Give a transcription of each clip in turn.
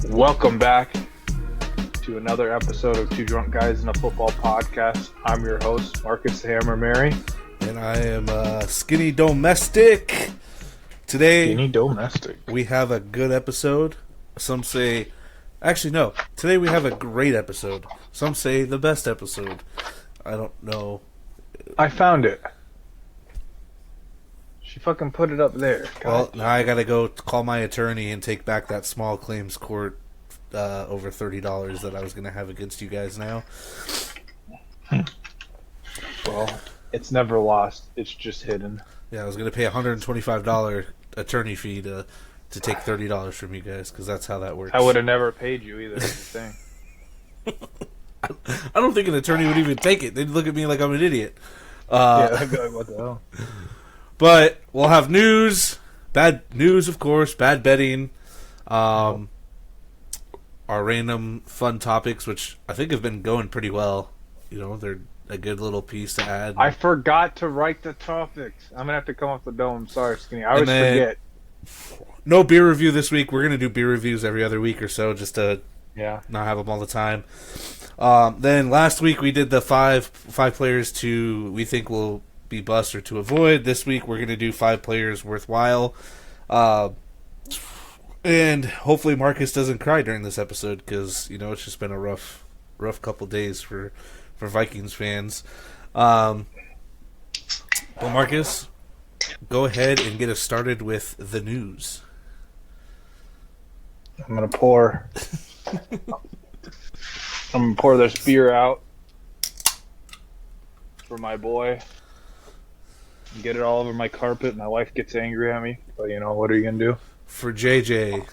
Welcome back to another episode of Two Drunk Guys in a Football Podcast. I'm your host, Marcus the Hammer Mary. And I am Skinny Domestic. Today, Skinny Domestic. We have a good episode. Some say... Actually, no. Today we have a great episode. Some say the best episode. I don't know. I found it. She fucking put it up there. God. Well, now I gotta go call my attorney and take back that small claims court over $30 that I was gonna have against you guys now. Well, it's never lost. It's just hidden. Yeah, I was gonna pay $125 attorney fee to take $30 from you guys, because that's how that works. I would have never paid you either, is the thing. I don't think an attorney would even take it. They'd look at me like I'm an idiot. Yeah, I'd be like, what the hell? But we'll have news, bad news, of course, bad betting, our random fun topics, which I think have been going pretty well. You know, they're a good little piece to add. I forgot to write the topics. I'm going to have to come off the dome. Sorry, Skinny. I always forget. No beer review this week. We're going to do beer reviews every other week or so, just to not have them all the time. Then last week we did the five players we think will be bust or to avoid. This week we're going to do 5 players worthwhile. And hopefully Marcus doesn't cry during this episode, because, you know, it's just been a rough couple days for Vikings fans. But Marcus, go ahead and get us started with the news. I'm going to pour this beer out for my boy. Get it all over my carpet. My wife gets angry at me, but you know, what are you gonna do? For JJ.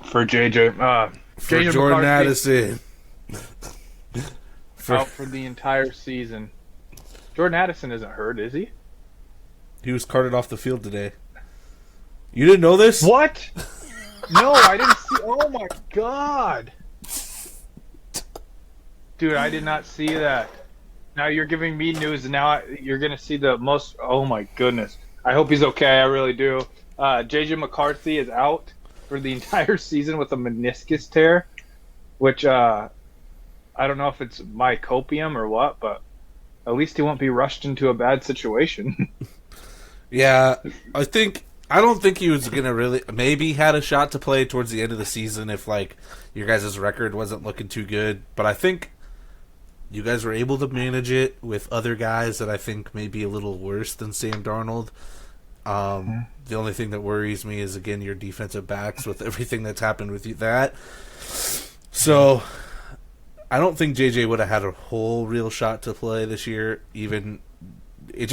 For JJ. For JJ Jordan McCarthy. Addison. Out for the entire season. Jordan Addison isn't hurt, is he? He was carted off the field today. You didn't know this? What? No, I didn't see. Oh my god. Dude, I did not see that. Now you're giving me news, and now you're going to see the most... Oh, my goodness. I hope he's okay. I really do. JJ McCarthy is out for the entire season with a meniscus tear, which I don't know if it's mycopium or what, but at least he won't be rushed into a bad situation. Yeah, I don't think he was going to really... Maybe had a shot to play towards the end of the season if, like, your guys' record wasn't looking too good. But I think... You guys were able to manage it with other guys that I think may be a little worse than Sam Darnold. The only thing that worries me is, again, your defensive backs with everything that's happened with that. So, I don't think JJ would have had a whole real shot to play this year. Even, you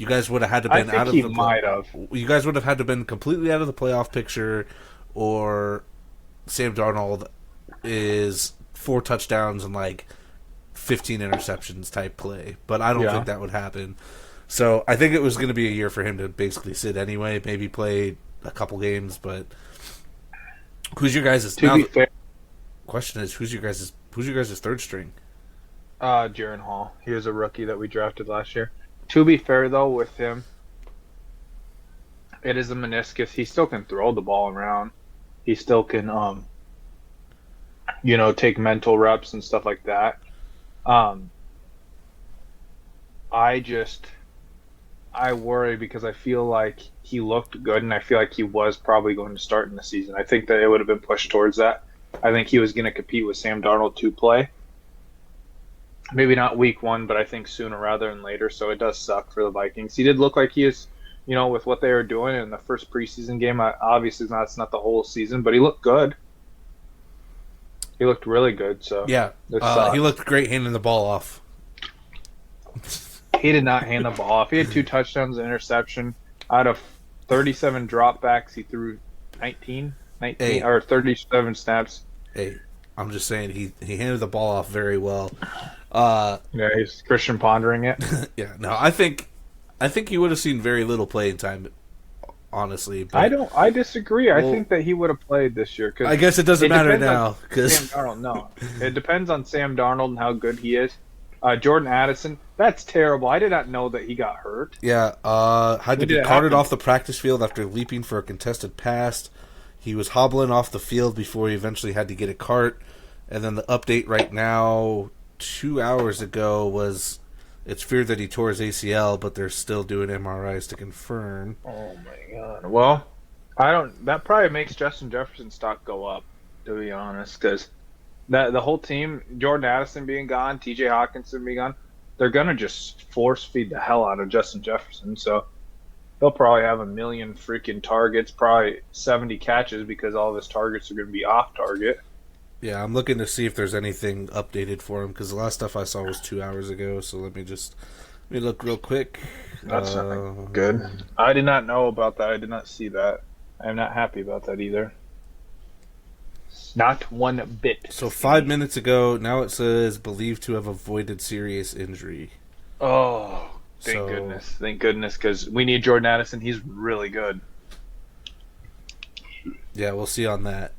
guys would have had to been out of the... might have. You guys would have had to been completely out of the playoff picture, or Sam Darnold is 4 touchdowns and, like, 15 interceptions type play, but I don't think that would happen. So I think it was going to be a year for him to basically sit anyway, maybe play a couple games. But who's your guys' question is who's your guys' third string? Jaren Hall. He was a rookie that we drafted last year. To be fair though, with him, it is a meniscus. He still can throw the ball around. He still can take mental reps and stuff like that. I worry because I feel like he looked good, and I feel like he was probably going to start in the season. I think that it would have been pushed towards that. I think he was going to compete with Sam Darnold to play. Maybe not week 1, but I think sooner rather than later, so it does suck for the Vikings. He did look like he is, with what they were doing in the first preseason game. Obviously, it's not the whole season, but he looked good. He looked really good. So yeah, he looked great handing the ball off. He did not hand the ball off. He had 2 touchdowns, an interception. Out of 37 dropbacks, he threw 19 or 37 snaps. Hey, I'm just saying he handed the ball off very well. He's Christian pondering it. Yeah, no, I think I think you would have seen very little playing time, honestly. I But don't. I disagree. I well, think that he would have played this year because I guess it doesn't it matter depends on now because Sam Darnold. No, it depends on Sam Darnold and how good he is. Jordan Addison, that's terrible. I did not know that he got hurt. yeah, had to When be did it carted happen? off the practice field after leaping for a contested pass. He was hobbling off the field before he eventually had to get a cart. And then the update right now, 2 hours ago, was it's feared that he tore his ACL, but they're still doing MRIs to confirm. Oh my god. Well, I don't. That probably makes Justin Jefferson's stock go up, to be honest, because that the whole team, Jordan Addison being gone, T.J. Hawkinson being gone, they're gonna just force feed the hell out of Justin Jefferson. So he'll probably have a million freaking targets, probably 70 catches because all of his targets are gonna be off target. Yeah, I'm looking to see if there's anything updated for him because the last stuff I saw was 2 hours ago. So let me look real quick. That's not good. I did not know about that. I did not see that. I'm not happy about that either. Not one bit. So 5 minutes ago, now it says believed to have avoided serious injury. Oh, thank So- goodness. Thank goodness, because we need Jordan Addison. He's really good. Yeah, we'll see on that.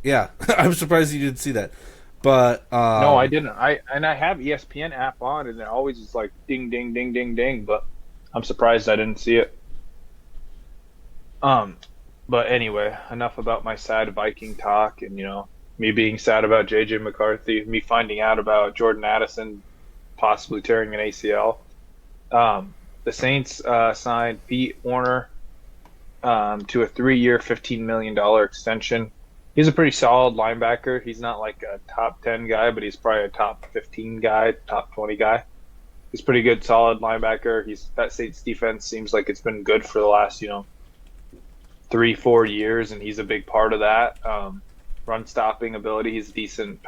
Yeah, I'm surprised you didn't see that. But No, I didn't. I have ESPN app on, and it always is like ding, ding, ding, ding, ding. But I'm surprised I didn't see it. But anyway, enough about my sad Viking talk, and me being sad about JJ McCarthy, me finding out about Jordan Addison possibly tearing an ACL. The Saints signed Pete Warner to a 3-year, $15 million extension. He's a pretty solid linebacker. He's not like a top 10 guy, but he's probably a top 15 guy, top 20 guy. He's pretty good, solid linebacker. That Saints defense seems like it's been good for the last, 3-4 years, and he's a big part of that. Run stopping ability, he's decent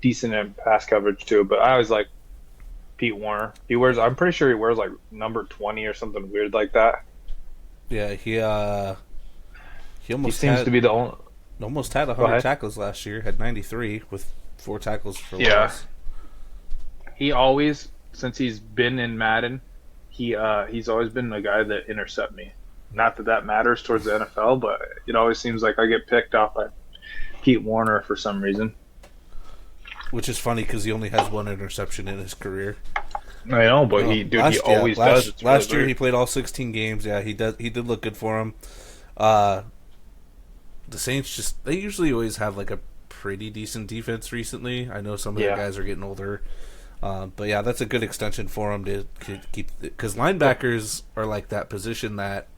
decent in pass coverage too. But I always like Pete Warner. I'm pretty sure he wears like number 20 or something weird like that. yeah, he He almost seems had, to be the only. almost had Go 100 ahead. tackles last year. Had 93 with 4 tackles for Yeah. loss. He always, since he's been in Madden, he's always been the guy that intercept me. Not that that matters towards the NFL, but it always seems like I get picked off by Pete Warner for some reason. Which is funny because he only has 1 interception in his career. I know, but he always does. It's really last year he weird. played all 16 games. Yeah, he did look good for him. The Saints they usually always have like a pretty decent defense recently. I know some of the guys are getting older. But yeah, that's a good extension for him to keep, because linebackers are like that position that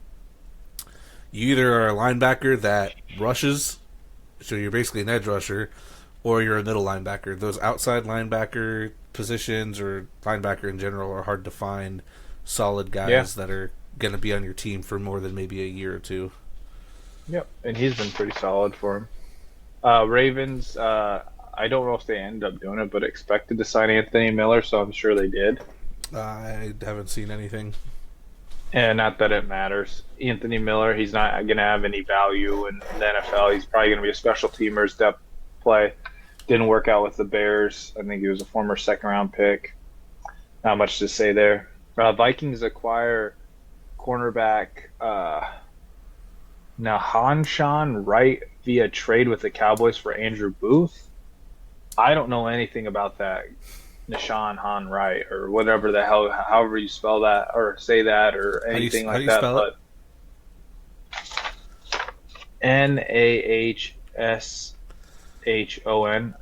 you either are a linebacker that rushes, so you're basically an edge rusher, or you're a middle linebacker. Those outside linebacker positions or linebacker in general are hard to find solid guys that are going to be on your team for more than maybe a year or two. Yep, and he's been pretty solid for him. Ravens, I don't know if they end up doing it, but expected to sign Anthony Miller, so I'm sure they did. I haven't seen anything. And not that it matters. Anthony Miller, he's not going to have any value in the NFL. He's probably going to be a special teamer's depth play. Didn't work out with the Bears. I think he was a former second-round pick. Not much to say there. Vikings acquire cornerback Nahanshan Wright via trade with the Cowboys for Andrew Booth. I don't know anything about that. Nashawn Han Wright or whatever the hell, however you spell that or say that or anything how like do you that. spell it? But Nahshon.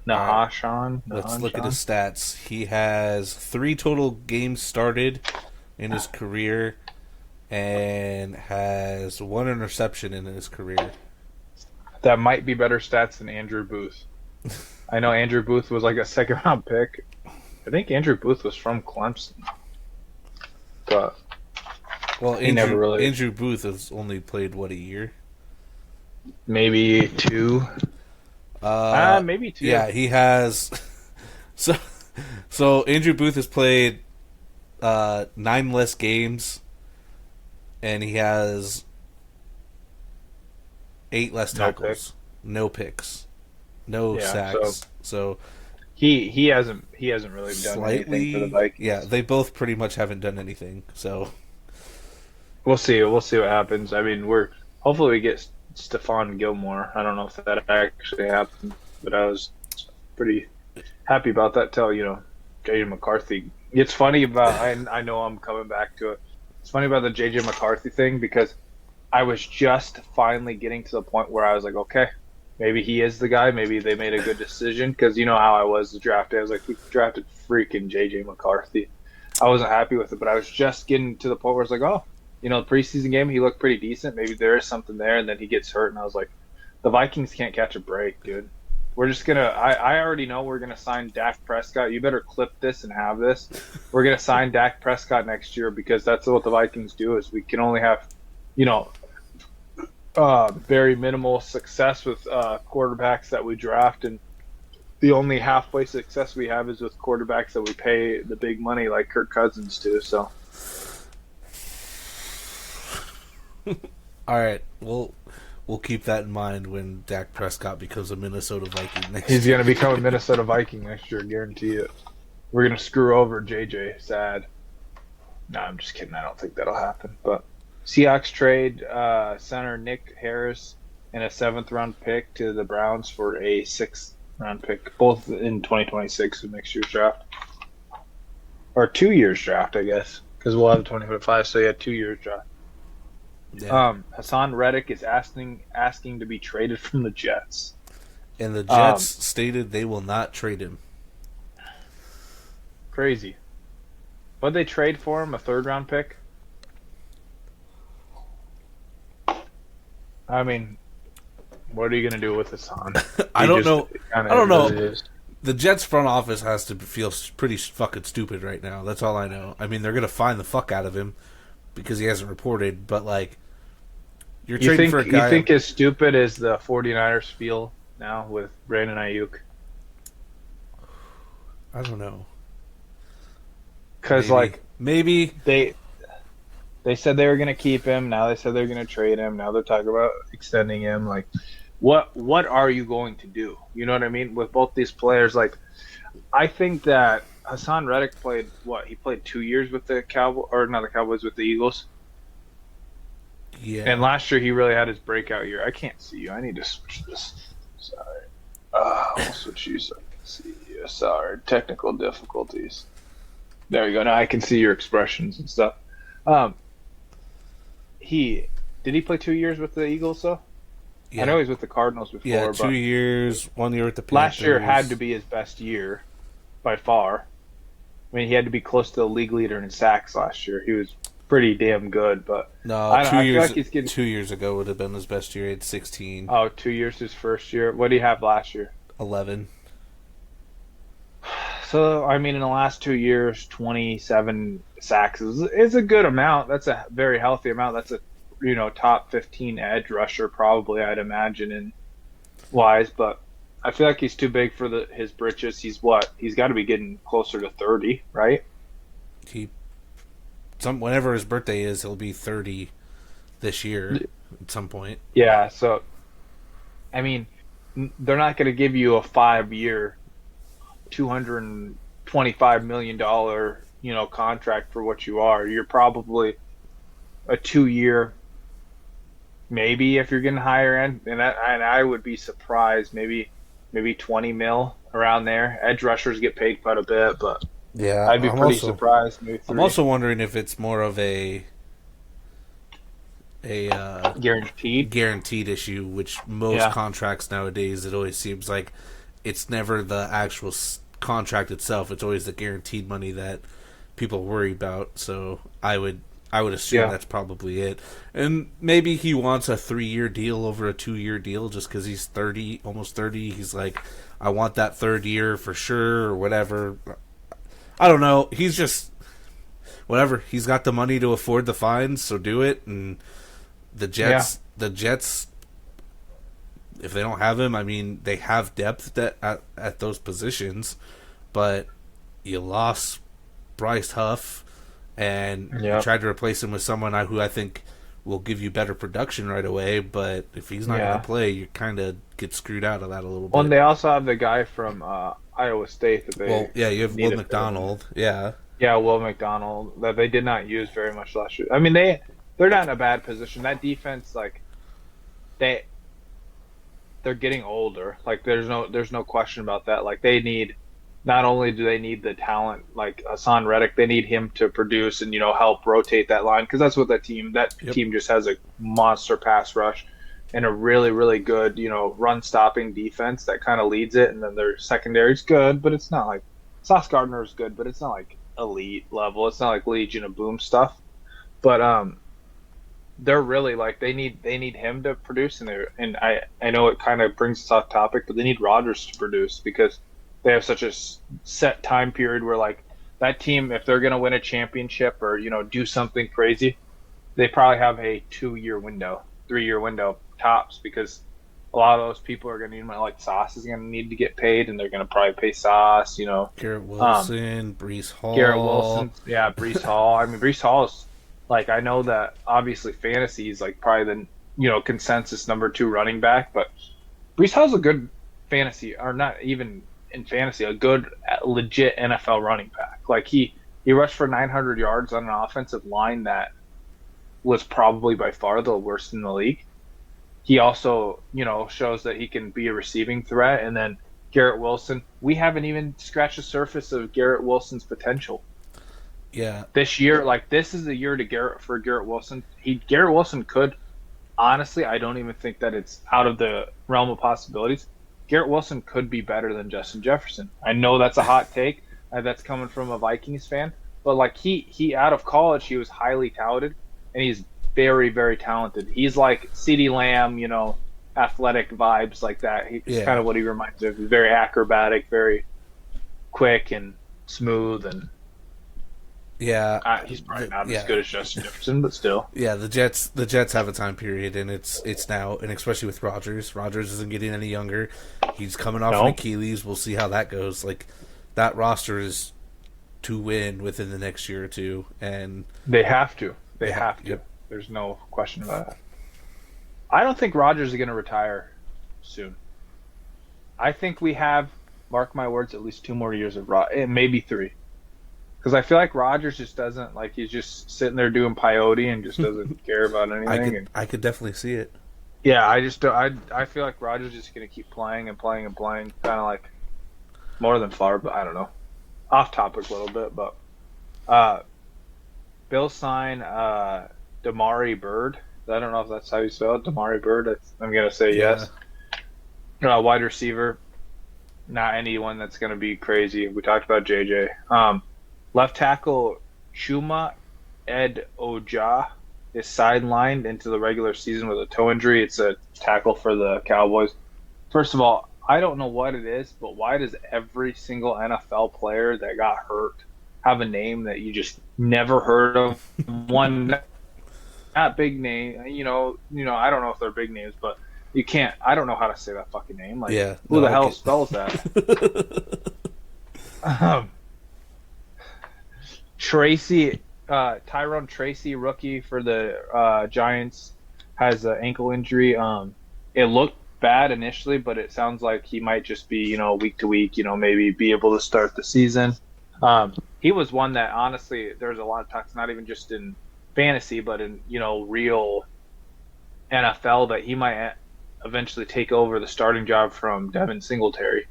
Nahashan. Let's look at his stats. He has 3 total games started in his career and has 1 interception in his career. That might be better stats than Andrew Booth. I know Andrew Booth was like a second round pick. I think Andrew Booth was from Clemson. But Well, He never really- Andrew Booth has only played, what, a year? maybe 2. Maybe 2. Yeah, he has. So Andrew Booth has played 9 less games, and he has 8 less No tackles, no picks, no Yeah, sacks. So he hasn't really done anything for the Slightly, Vikings. yeah. They both pretty much haven't done anything. So We'll see. We'll see what happens. I mean, we're hopefully we get Stephon Gilmore. I don't know if that actually happened, but I was pretty happy about that till, JJ McCarthy. It's funny about I know I'm coming back to it. It's funny about the JJ McCarthy thing because I was just finally getting to the point where I was like, okay, maybe he is the guy. Maybe they made a good decision because you know how I was the draft day. I was like, we drafted freaking JJ McCarthy. I wasn't happy with it, but I was just getting to the point where it's like, oh, the preseason game he looked pretty decent. Maybe there is something there, and then he gets hurt, and I was like, the Vikings can't catch a break, dude. We're just gonna. I already know we're gonna sign Dak Prescott. You better clip this and have this. We're gonna sign Dak Prescott next year because that's what the Vikings do. Is we can only have, you know, very minimal success with quarterbacks that we draft, and the only halfway success we have is with quarterbacks that we pay the big money like Kirk Cousins to. So, all right, we'll keep that in mind when Dak Prescott becomes a Minnesota Viking next he's year. going to become a Minnesota Viking next year, guarantee it. We're going to screw over JJ. Sad. No, I'm just kidding. I don't think that'll happen. But Seahawks trade center Nick Harris and a 7th-round pick to the Browns for a 6th-round pick, both in 2026 of next year's draft. Or 2 years draft, I guess, because we'll have 2025, so yeah, 2 years draft. Yeah. Hassan Reddick is asking to be traded from the Jets. And the Jets stated they will not trade him. Crazy. What'd they trade for him? A 3rd-round pick? I mean, what are you going to do with Hassan? I don't know. I don't know. Is. The Jets front office has to feel pretty fucking stupid right now. That's all I know. I mean, they're going to fine the fuck out of him because he hasn't reported, but like, you're trading for a guy. You think as stupid as the 49ers feel now with Brandon Ayuk? I don't know. Because maybe they said they were going to keep him. Now they said they're going to trade him. Now they're talking about extending him. Like, what are you going to do? You know what I mean? With both these players, like, I think that Hassan Reddick played what? He played 2 years with the Cowboys, or not the Cowboys, with the Eagles. Yeah. And last year he really had his breakout year. I can't see you. I need to switch this. Sorry. I'll switch you so I can see you. Sorry. Technical difficulties. There you go. Now I can see your expressions and stuff. Did he play 2 years with the Eagles though? Yeah. I know he was with the Cardinals before. Yeah, but 2 years, 1 year with the Panthers. last year had to be his best year by far. I mean, he had to be close to the league leader in sacks last year. He was pretty damn good, but No, I 2 feel years. like he's getting. 2 years ago would have been his best year. He had 16, Oh, 2 years his first year. What did he have last year? 11. So, I mean, in the last 2 years, 27 sacks is a good amount. That's a very healthy amount. That's a top 15 edge rusher probably, I'd imagine, in wise. But I feel like he's too big for his britches. He's got to be getting closer to 30, right? Whenever his birthday is, he'll be 30 this year at some point. Yeah. So, I mean, they're not going to give you a 5-year, $225 million, contract for what you are. You're probably a 2-year, maybe if you're getting higher end, and I would be surprised, maybe 20 mil around there. Edge rushers get paid quite a bit, but Yeah, I'd be pretty surprised. Maybe 3. I'm also wondering if it's more of a guaranteed issue, which most contracts nowadays, it always seems like it's never the actual contract itself. It's always the guaranteed money that people worry about. So I would assume that's probably it. And maybe he wants a 3-year deal over a 2-year deal just because he's 30, almost 30. He's like, I want that 3rd year for sure or whatever. I don't know. He's just whatever. He's got the money to afford the fines, so do it. And the Jets, if they don't have him, I mean, they have depth at those positions, but you lost Bryce Huff, and you tried to replace him with someone who I think will give you better production right away. But if he's not going to play, you kind of get screwed out of that a little bit. Well, and they also have the guy from Iowa State that they Well, yeah, you have Will needed. McDonald. Yeah, Yeah, Will McDonald that they did not use very much last year. I mean, they're not in a bad position. That defense, like they they're getting older. Like there's no question about that. Like they need not only do they need the talent like Hassan Reddick, they need him to produce and help rotate that line because that's what that yep, team just has a monster pass rush and a really really good run stopping defense that kind of leads it, and then their secondary's good, but it's not like Sauce Gardner is good, but it's not like elite level. It's not like Legion of Boom stuff. But they're really like they need him to produce, and I know it kind of brings us off topic, but they need Rodgers to produce because they have such a set time period where like that team, if they're going to win a championship or do something crazy, they probably have a 2-year window, 3-year window tops because a lot of those people are going to need money. Like Sauce is going to need to get paid, and they're going to probably pay Sauce. Garrett Wilson, Brees Hall. Garrett Wilson, yeah, Brees Hall. I mean, Brees Hall is like I know that obviously fantasy is like probably the consensus number 2 running back, but Brees Hall's a good fantasy, or not even in fantasy, a good legit NFL running back. Like he rushed for 900 yards on an offensive line that was probably by far the worst in the league. He also shows that he can be a receiving threat, and then Garrett Wilson. We haven't even scratched the surface of Garrett Wilson's potential. Yeah, This year, like this is the year to Garrett Wilson. Garrett Wilson could honestly, I don't even think that it's out of the realm of possibilities. Garrett Wilson could be better than Justin Jefferson. I know that's a hot take. That's coming from a Vikings fan, but like he out of college, he was highly touted, and he's very very talented. He's like CeeDee Lamb, athletic vibes like that. He's kind of what he reminds me of. He's very acrobatic, very quick and smooth, and yeah, he's probably not as good as Justin Jefferson, but still. Yeah, the Jets have a time period, and it's now, and especially with Rodgers. Rodgers isn't getting any younger. He's coming off an Achilles. We'll see how that goes. Like that roster is to win within the next year or two, and they have to. They have to. Yep. There's no question about that. I don't think Rodgers is going to retire soon. I think we have, mark my words, at least 2 more years of maybe 3. Because I feel like Rodgers just doesn't, like he's just sitting there doing peyote and just doesn't care about anything. I could definitely see it. Yeah, I just don't. I feel like Rodgers is just going to keep playing and playing and playing, kind of like more than Favre, but I don't know. Off topic a little bit, but Bills sign Damari Bird. I don't know if that's how you spell it. Damari Bird. I'm going to say yes. Wide receiver. Not anyone that's going to be crazy. We talked about JJ. Left tackle Chuma Ed Oja is sidelined into the regular season with a toe injury. It's a tackle for the Cowboys. First of all, I don't know what it is, but why does every single NFL player that got hurt have a name that you just never heard of? One, not big name. I don't know if they're big names, but you can't. I don't know how to say that fucking name. Like, who the hell spells that? Tyrone Tracy, rookie for the Giants, has an ankle injury. It looked bad initially, but it sounds like he might just be, week to week, maybe be able to start the season. He was one that honestly, there's a lot of talks, not even just in fantasy, but in, real NFL, that he might eventually take over the starting job from Devin Singletary.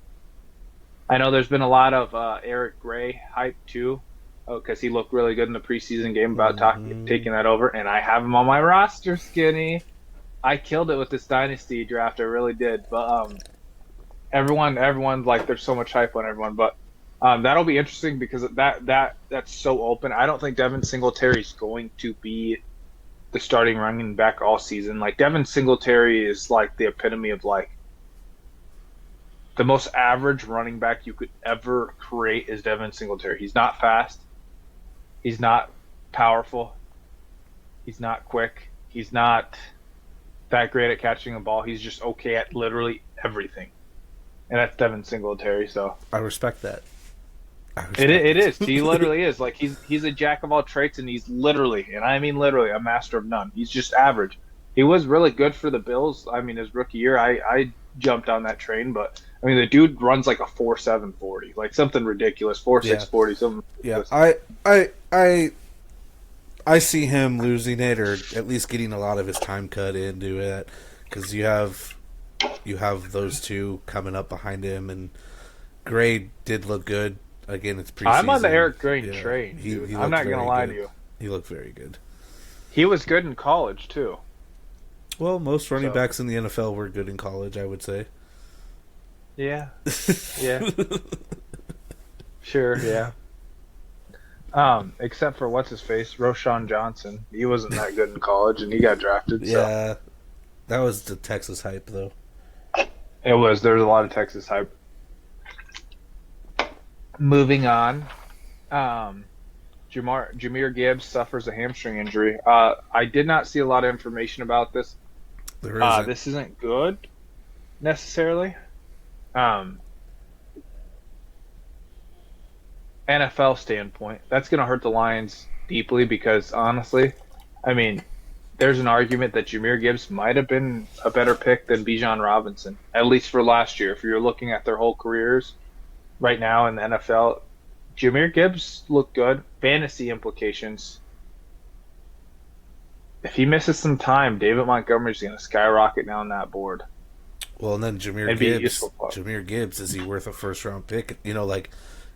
I know there's been a lot of Eric Gray hype too, because he looked really good in the preseason game about taking that over, and I have him on my roster, Skinny. I killed it with this dynasty draft, I really did. But everyone's like, there's so much hype on everyone, but that'll be interesting because that's so open. I don't think Devin Singletary is going to be the starting running back all season. Like Devin Singletary is like the epitome of like the most average running back you could ever create is Devin Singletary. He's not fast. He's not powerful. He's not quick. He's not that great at catching a ball. He's just okay at literally everything. And that's Devin Singletary. So I respect that. It is. He literally is. Like he's a jack of all trades, and he's literally, and I mean literally, a master of none. He's just average. He was really good for the Bills. I mean, his rookie year, I jumped on that train, but I mean, the dude runs like a 4.7 40, like something ridiculous, 4.6 40, something Yeah, ridiculous. I see him losing it, or at least getting a lot of his time cut into it, because you have those two coming up behind him, and Gray did look good. Again, it's preseason. I'm on the Eric Gray Yeah, train, he dude. I'm looked not gonna very lie good. to you. He looked very good. He was good in college too. Well, most running So. backs in the NFL were good in college, I would say. Yeah, yeah, sure, yeah. Except for what's his face, Roshan Johnson. He wasn't that good in college, and he got drafted. So. Yeah, that was the Texas hype, though. It was. There was a lot of Texas hype. Moving on, Jahmyr Gibbs suffers a hamstring injury. I did not see a lot of information about this. There isn't. This isn't good necessarily. NFL standpoint, that's going to hurt the Lions deeply because honestly, I mean, there's an argument that Jahmyr Gibbs might have been a better pick than Bijan Robinson, at least for last year. If you're looking at their whole careers right now in the NFL, Jahmyr Gibbs looked good. Fantasy implications. If he misses some time, David Montgomery's going to skyrocket down that board. Well, and then Jahmyr It'd be a Gibbs. useful player. Jahmyr Gibbs, is he worth a first round pick? You know, like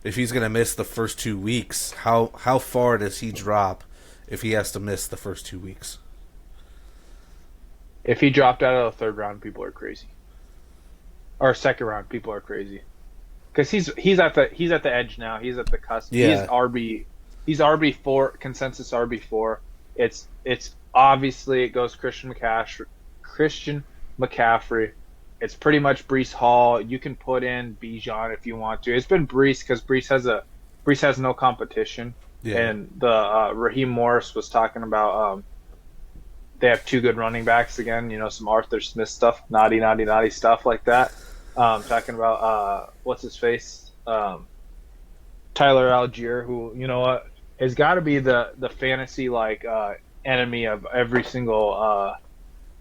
if he's going to miss the first 2 weeks, how far does he drop if he has to miss the first 2 weeks? If he dropped out of the third round, people are crazy. Or second round, people are crazy. Because he's at the edge now. He's at the cusp. Yeah. He's RB4, consensus RB4. It's obviously it goes Christian McCaffrey. It's pretty much Breece Hall. You can put in Bijan if you want to. It's been Breece because Breece has no competition. Yeah. And the Raheem Morris was talking about they have two good running backs again. You know, some Arthur Smith stuff, naughty stuff like that. Talking about what's his face, Tyler Algier, who you know what has got to be the fantasy enemy of every single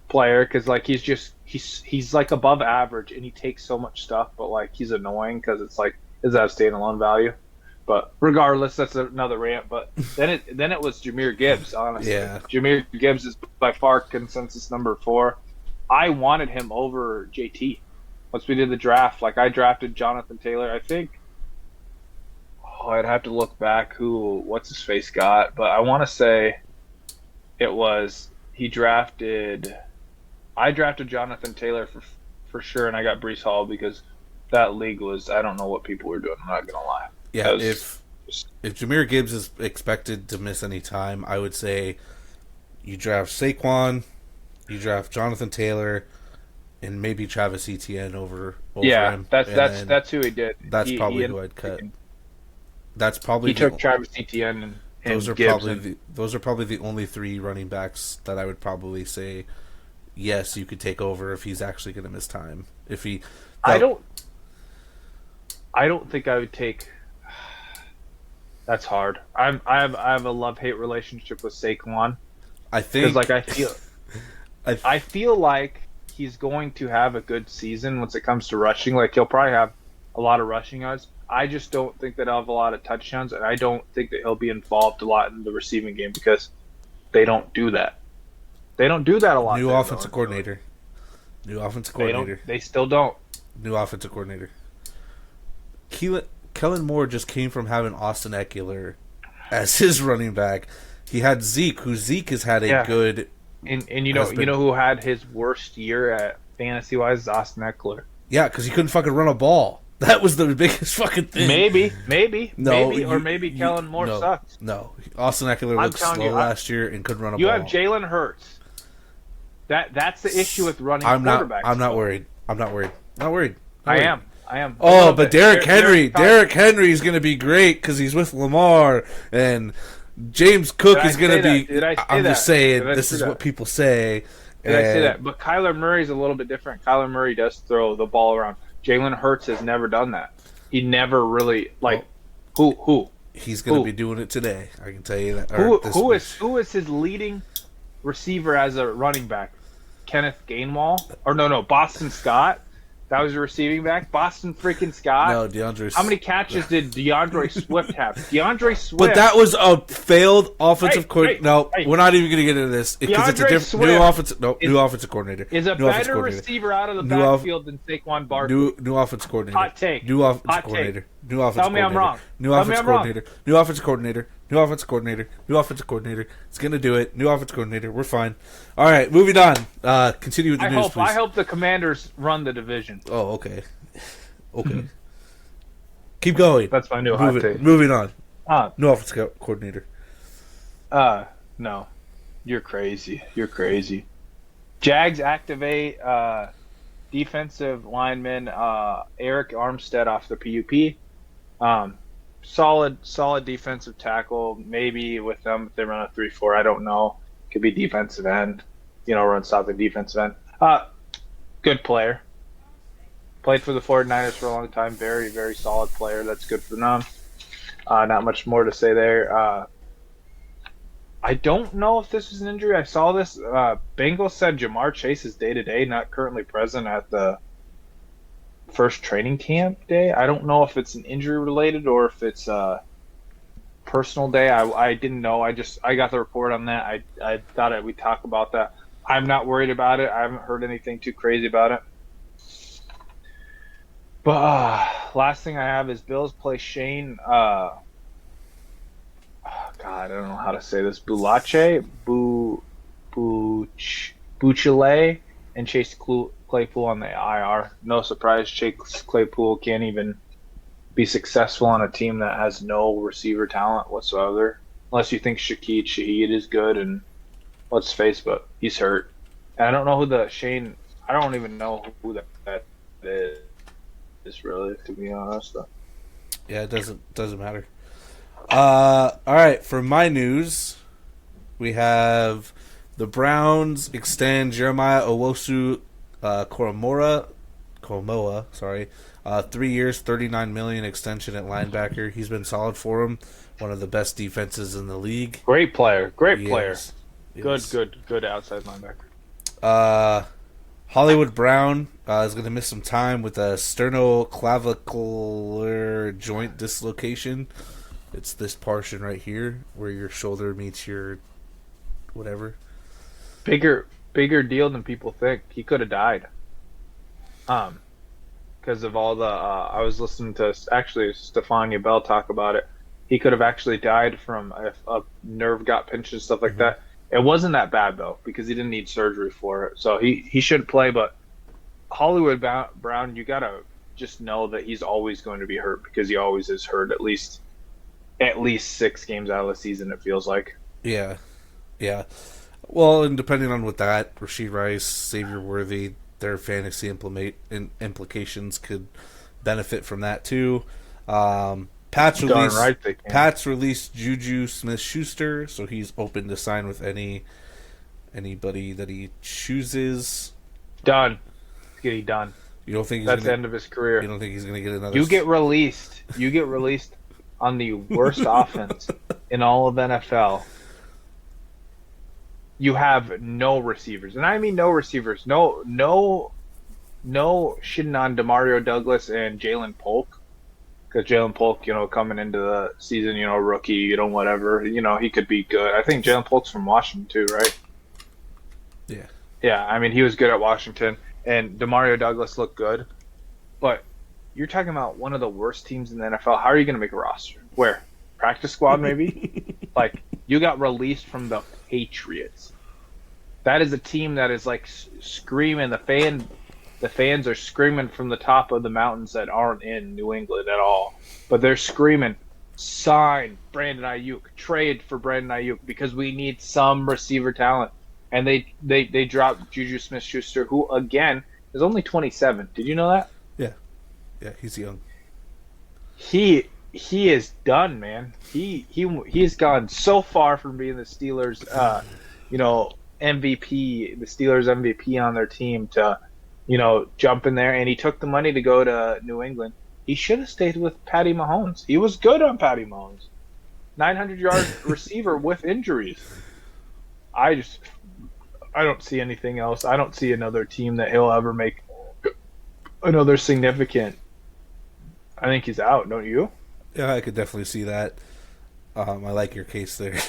player because like he's like above average and he takes so much stuff, but like he's annoying because it's like is that standalone value? But regardless, that's another rant. But then it was Jahmyr Gibbs. Honestly, Yeah. Jahmyr Gibbs is by far consensus number 4. I wanted him over JT. Once we did the draft, like I drafted Jonathan Taylor. I think I'd have to look back who what's his face got, but I want to say it was I drafted Jonathan Taylor for sure, and I got Breece Hall because that league was I don't know what people were doing. I'm not gonna lie. Yeah, if Jahmyr Gibbs is expected to miss any time, I would say you draft Saquon, you draft Jonathan Taylor, and maybe Travis Etienne over him. That's who he did. That's probably who I'd cut. That's probably he took Travis Etienne and those are Gibbs probably the only 3 running backs that I would probably say yes you could take over if he's actually going to miss time. I don't think I would take. That's hard. I have a love-hate relationship with Saquon. I think because I feel like he's going to have a good season once it comes to rushing. Like he'll probably have a lot of rushing yards. I just don't think that he'll have a lot of touchdowns, and I don't think that he'll be involved a lot in the receiving game because they don't do that. They don't do that a lot. New offensive coordinator. They still don't. New offensive coordinator. Kellen Moore just came from having Austin Eckler as his running back. He had Zeke, who Zeke has had a good. And you know who had his worst year at fantasy wise is Austin Eckler. Yeah, because he couldn't fucking run a ball. That was the biggest fucking thing. Maybe, no, maybe Kellen Moore sucks. No, Austin Eckler looked slow last year and couldn't run a ball. You have Jalen Hurts. That's the issue with running quarterbacks. I'm not worried. I am. Oh, but Derrick Henry is going to be great because he's with Lamar, and James Cook is going to be. I'm just saying, this is what people say. Did I say that? But Kyler Murray's a little bit different. Kyler Murray does throw the ball around. Jalen Hurts has never done that. He never really who? He's going to be doing it today. I can tell you that. Who is his leading receiver as a running back? Kenneth Gainwell? Or no, Boston Scott. That was your receiving back? Boston freaking Scott? No, DeAndre. How many catches did DeAndre Swift have? DeAndre Swift. But that was a failed offensive coordinator. No, hey. we're not even going to get into this because it's a different new offensive. No, new offensive coordinator. Is a new better receiver out of the backfield than Saquon Barkley. New offensive coordinator. Hot take. New offensive coordinator. New offensive Tell me coordinator. I'm wrong. New offensive coordinator. New offensive coordinator. New offensive coordinator. New offensive coordinator. It's gonna do it. New offensive coordinator. We're fine. All right, moving on. Continue with the news, please. I hope the Commanders run the division. Oh, okay. Okay. Keep going. That's my new hot take. Moving on. New offensive coordinator. No. You're crazy. Jags activate defensive lineman Eric Armstead off the PUP. Solid defensive tackle. Maybe with them if they run a 3-4, I don't know. Could be defensive end. Run stopping defensive end. Good player. Played for the 49ers for a long time. Very, very solid player. That's good for them. Not much more to say there. I don't know if this was an injury. I saw this. Bengals said Jamar Chase is day-to-day, not currently present at the first training camp day. I don't know if it's an injury related or if it's a personal day. I didn't know. I got the report on that. I thought we'd talk about that. I'm not worried about it. I haven't heard anything too crazy about it. But last thing I have is Bills play Shane. God, I don't know how to say this. Buchele and Chase Claypool on the IR. No surprise, Chase Claypool can't even be successful on a team that has no receiver talent whatsoever. Unless you think Shaheed is good, and let's face it, he's hurt. And I don't know who I don't even know who that is really, to be honest. Yeah, it doesn't matter. All right, for my news, we have the Browns extend Jeremiah Owusu Koromoa, 3 years, $39 million extension at linebacker. He's been solid for him. One of the best defenses in the league. Great player. Yes. Good outside linebacker. Hollywood Brown is going to miss some time with a sternoclavicular joint dislocation. It's this portion right here where your shoulder meets your whatever. Bigger deal than people think. He could have died. Because of all the I was listening to actually Stefania Bell talk about it. He could have actually died from if a nerve got pinched and stuff like that. It wasn't that bad though because he didn't need surgery for it. So he should play, but Hollywood Brown, you gotta just know that he's always going to be hurt because he always is hurt at least 6 games out of the season, it feels like. Yeah. Well, and depending on what that, Rashid Rice, Xavier Worthy, their fantasy implications could benefit from that too. Pats released Juju Smith-Schuster, so he's open to sign with anybody that he chooses. Done. It's getting done. You don't think that's the end of his career? You don't think he's going to get another? You get released on the worst offense in all of NFL. You have no receivers, and I mean no receivers. No shitting on Demario Douglas and Jalen Polk. Because Jalen Polk, coming into the season, rookie, whatever, he could be good. I think Jalen Polk's from Washington too, right? Yeah. Yeah, I mean, he was good at Washington, and Demario Douglas looked good. But you're talking about one of the worst teams in the NFL. How are you going to make a roster? Where? Practice squad, maybe? Like, you got released from the Patriots. That is a team that is, like, screaming. The fans are screaming from the top of the mountains that aren't in New England at all. But they're screaming, sign Brandon Ayuk, trade for Brandon Ayuk, because we need some receiver talent. And they dropped Juju Smith-Schuster, who, again, is only 27. Did you know that? Yeah, he's young. He is done, man. He's gone so far from being the Steelers, MVP, the Steelers MVP on their team to jump in there, and he took the money to go to New England. He should have stayed with Patty Mahomes. He was good on Patty Mahomes. 900-yard receiver with injuries. I don't see anything else. I don't see another team that he'll ever make another significant. I think he's out, don't you? Yeah, I could definitely see that. I like your case there.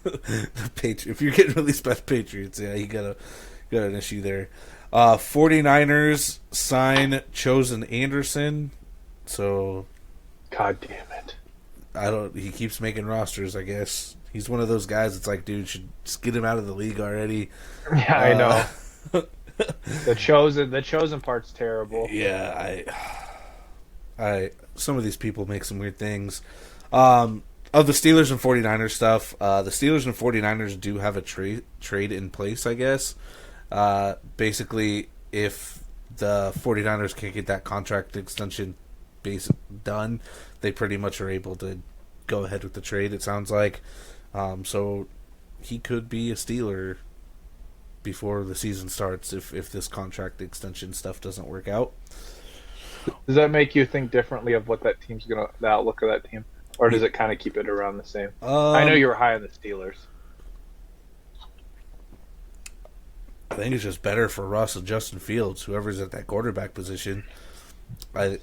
If you're getting released by the Patriots, yeah, you got an issue there. 49ers sign Chosen Anderson. So God damn it. he keeps making rosters, I guess. He's one of those guys that's like, dude, should just get him out of the league already. Yeah, I know. The chosen part's terrible. Yeah, I some of these people make some weird things. Of the Steelers and 49ers stuff, the Steelers and 49ers do have a trade in place, I guess. Basically, if the 49ers can't get that contract extension done, they pretty much are able to go ahead with the trade, it sounds like. So he could be a Steeler before the season starts if this contract extension stuff doesn't work out. Does that make you think differently of what that team's the outlook of that team, or does it kind of keep it around the same? I know you were high on the Steelers. I think it's just better for Russ and Justin Fields, whoever's at that quarterback position. I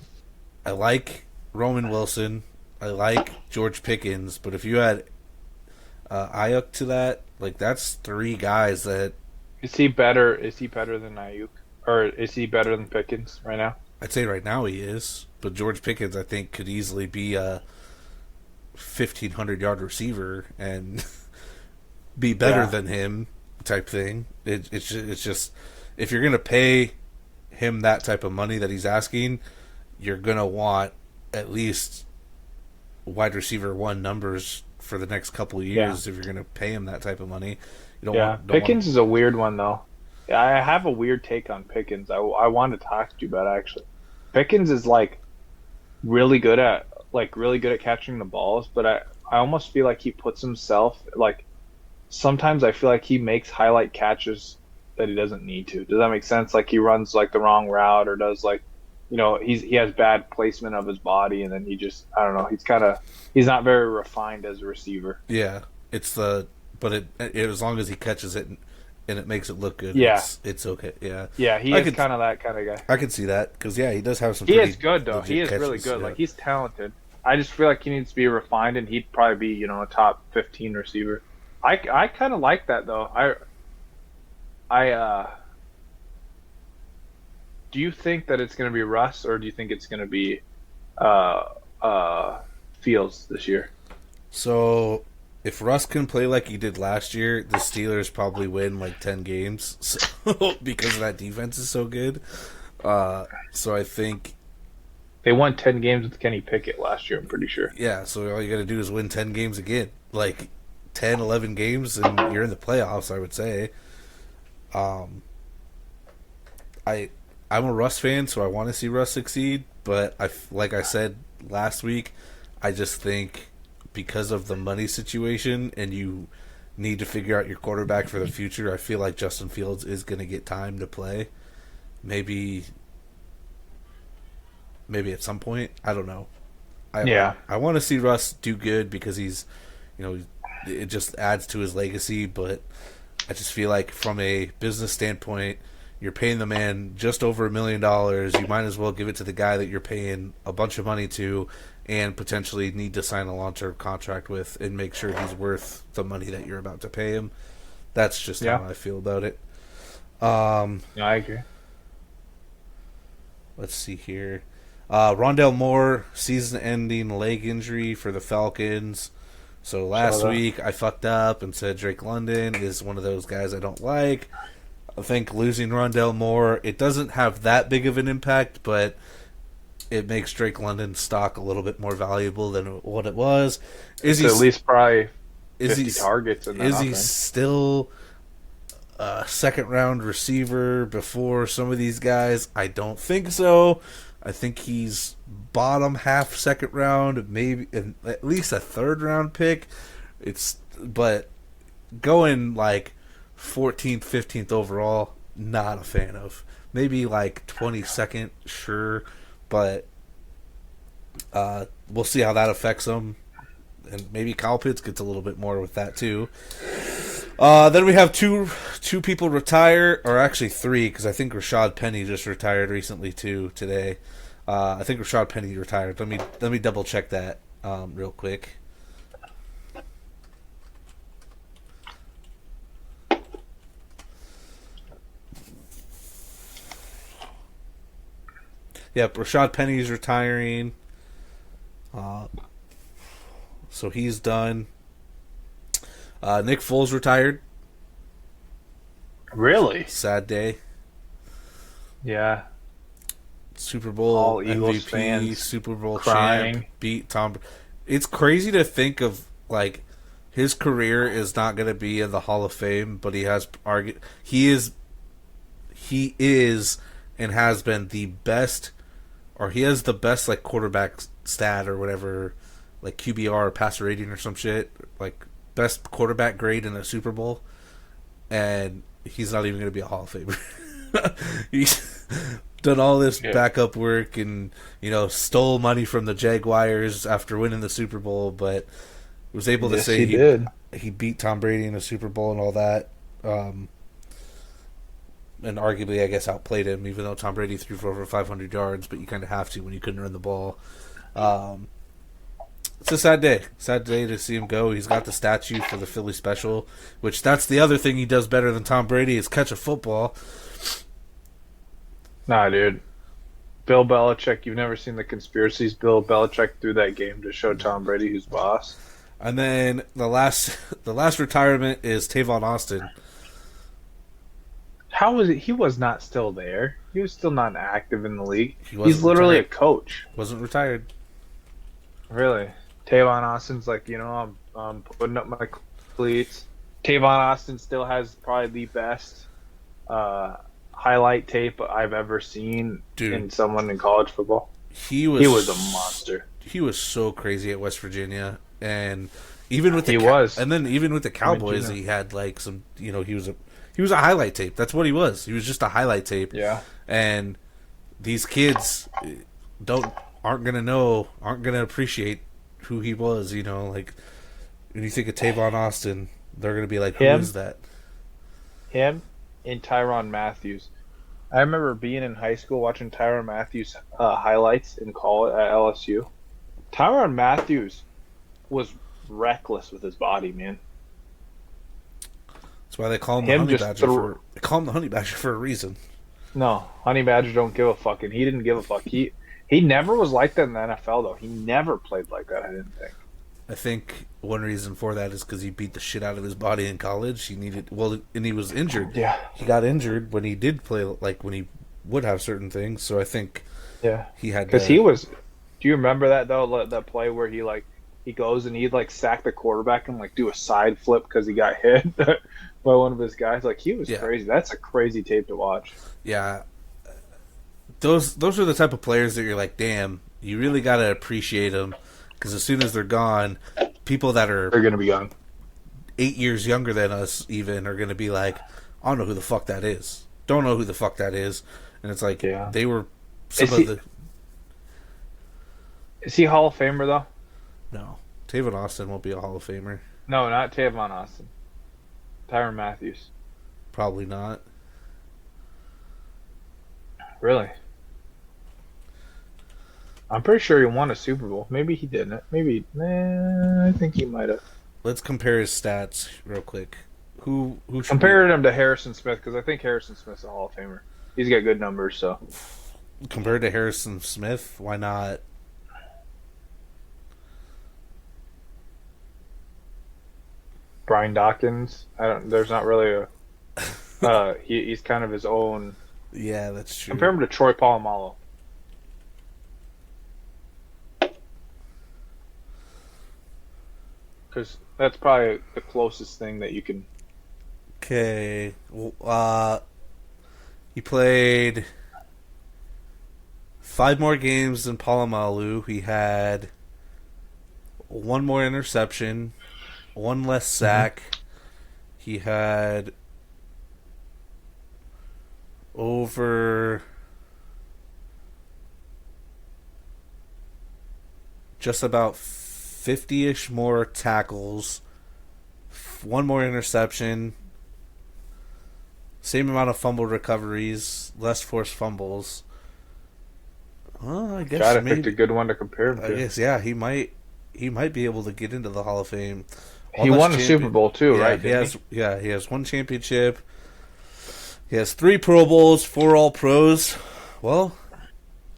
like Roman Wilson. I like George Pickens, but if you add Ayuk to that, like that's three guys that. Is he better? Is he better than Ayuk, or is he better than Pickens right now? I'd say right now he is, but George Pickens I think could easily be a 1,500-yard receiver and be better than him type thing. It's just if you're gonna pay him that type of money that he's asking, you're gonna want at least wide receiver one numbers for the next couple of years if you're gonna pay him that type of money. You don't Pickens is a weird one though. Yeah, I have a weird take on Pickens. I wanted to talk to you about it, actually. Pickens is really good at catching the balls, but I almost feel like he puts himself sometimes I feel like he makes highlight catches that he doesn't need to. Does that make sense? Like he runs the wrong route or does he has bad placement of his body and then he just I don't know, he's not very refined as a receiver. Yeah. As long as he catches it and it makes it look good, it's okay. Yeah. Yeah, he is kind of that kind of guy. I can see that because he does have some. He is good though. He is really good. Yeah. He's talented. I just feel like he needs to be refined, and he'd probably be a top 15 receiver. I kind of like that though. Do you think that it's going to be Russ or do you think it's going to be Fields this year? So if Russ can play like he did last year, the Steelers probably win 10 games because that defense is so good. So I think they won 10 games with Kenny Pickett last year, I'm pretty sure. Yeah, so all you got to do is win 10 games again. 10, 11 games, and you're in the playoffs, I would say. I'm a Russ fan, so I want to see Russ succeed, but like I said last week, I just think because of the money situation and you need to figure out your quarterback for the future, I feel like Justin Fields is going to get time to play. Maybe at some point. I don't know. I want to see Russ do good because he's, it just adds to his legacy, but I just feel like from a business standpoint, you're paying the man just over $1 million. You might as well give it to the guy that you're paying a bunch of money to and potentially need to sign a long-term contract with and make sure he's worth the money that you're about to pay him. That's just how I feel about it. I agree. Let's see here. Rondale Moore, season-ending leg injury for the Falcons. So last week I fucked up and said Drake London is one of those guys I don't like. I think losing Rondale Moore, it doesn't have that big of an impact, but it makes Drake London's stock a little bit more valuable than what it was. Is he at least probably 50 targets in that offense? He still a second-round receiver before some of these guys? I don't think so. I think he's bottom half second round, maybe at least a third round pick. But going 14th, 15th overall, not a fan of. Maybe 22nd, sure, but we'll see how that affects him. And maybe Kyle Pitts gets a little bit more with that too. Then we have two people retire, or actually three, because I think Rashad Penny just retired recently too today. I think Rashad Penny retired. Let me double check that real quick. Yep, Rashad Penny's retiring. So he's done. Nick Foles retired. Really? Sad day. Yeah. Super Bowl All Eagles MVP, fans Super Bowl crying. champ, beat Tom. It's crazy to think of, like, his career is not going to be in the Hall of Fame, but he has argued he is and has been the best, or he has the best like quarterback stat or whatever, like QBR or passer rating or some shit, like best quarterback grade in a Super Bowl, and he's not even going to be a Hall of Famer. He's done all this backup work and, stole money from the Jaguars after winning the Super Bowl, but was able to say he beat Tom Brady in the Super Bowl and all that. And arguably, I guess, outplayed him, even though Tom Brady threw for over 500 yards, but you kind of have to when you couldn't run the ball. It's a sad day. Sad day to see him go. He's got the statue for the Philly special, which that's the other thing he does better than Tom Brady is catch a football. Nah, dude. Bill Belichick, you've never seen the conspiracies Bill Belichick threw that game to show Tom Brady who's boss. And then the last retirement is Tavon Austin. How was it? He was not still there. He was still not active in the league. He's literally a coach. Wasn't retired. Really? Tavon Austin's like, I'm putting up my cleats. Tavon Austin still has probably the best highlight tape I've ever seen in someone in college football. He was a monster. He was so crazy at West Virginia, and even with even with the Cowboys, he had like some. He was a highlight tape. That's what he was. He was just a highlight tape. Yeah. And these kids aren't gonna appreciate who he was. Like when you think of Tavon Austin, they're gonna be like, who is that? Him and Tyrann Matthews. I remember being in high school watching Tyrann Matthews highlights in college at LSU. Tyrann Matthews was reckless with his body, man. That's why they call him the Honey Badger. They call him the Honey Badger for a reason. No, Honey Badger don't give a fuck, and he didn't give a fuck. He never was like that in the NFL, though. He never played like that, I didn't think. I think one reason for that is because he beat the shit out of his body in college. And he was injured. Yeah. He got injured when he did play, like when he would have certain things. So I think he had because he was. Do you remember that though? That play where he goes and he'd like sack the quarterback and like do a side flip because he got hit by one of his guys. Like he was crazy. That's a crazy tape to watch. Yeah. Those are the type of players that you're like, damn, you really got to appreciate them. Because as soon as they're gone, people that they're going to be gone 8 years younger than us even are going to be like, I don't know who the fuck that is. Don't know who the fuck that is. And it's like, they were Is he Hall of Famer, though? No. Tavon Austin won't be a Hall of Famer. No, not Tavon Austin. Tyrann Matthews. Probably not. Really? I'm pretty sure he won a Super Bowl. Maybe he didn't. Maybe. I think he might have. Let's compare his stats real quick. Who compared him to Harrison Smith? Because I think Harrison Smith's a Hall of Famer. He's got good numbers. So compared to Harrison Smith, why not? Brian Dawkins. There's not really a. He's kind of his own. Yeah, that's true. Compare him to Troy Polamalu. Because that's probably the closest thing that you can. Okay. He played 5 more games than Polamalu. He had 1 more interception, 1 less sack. Mm-hmm. He had over just about 50-ish more tackles, one more interception, same amount of fumble recoveries, less forced fumbles. Well, I guess Gotta maybe. pick a good one to compare him I to. guess he might be able to get into the Hall of Fame. He won the Super Bowl too, Yeah, right? he has. Yeah, he has one championship. He has 3 Pro Bowls, 4 All Pros. Well,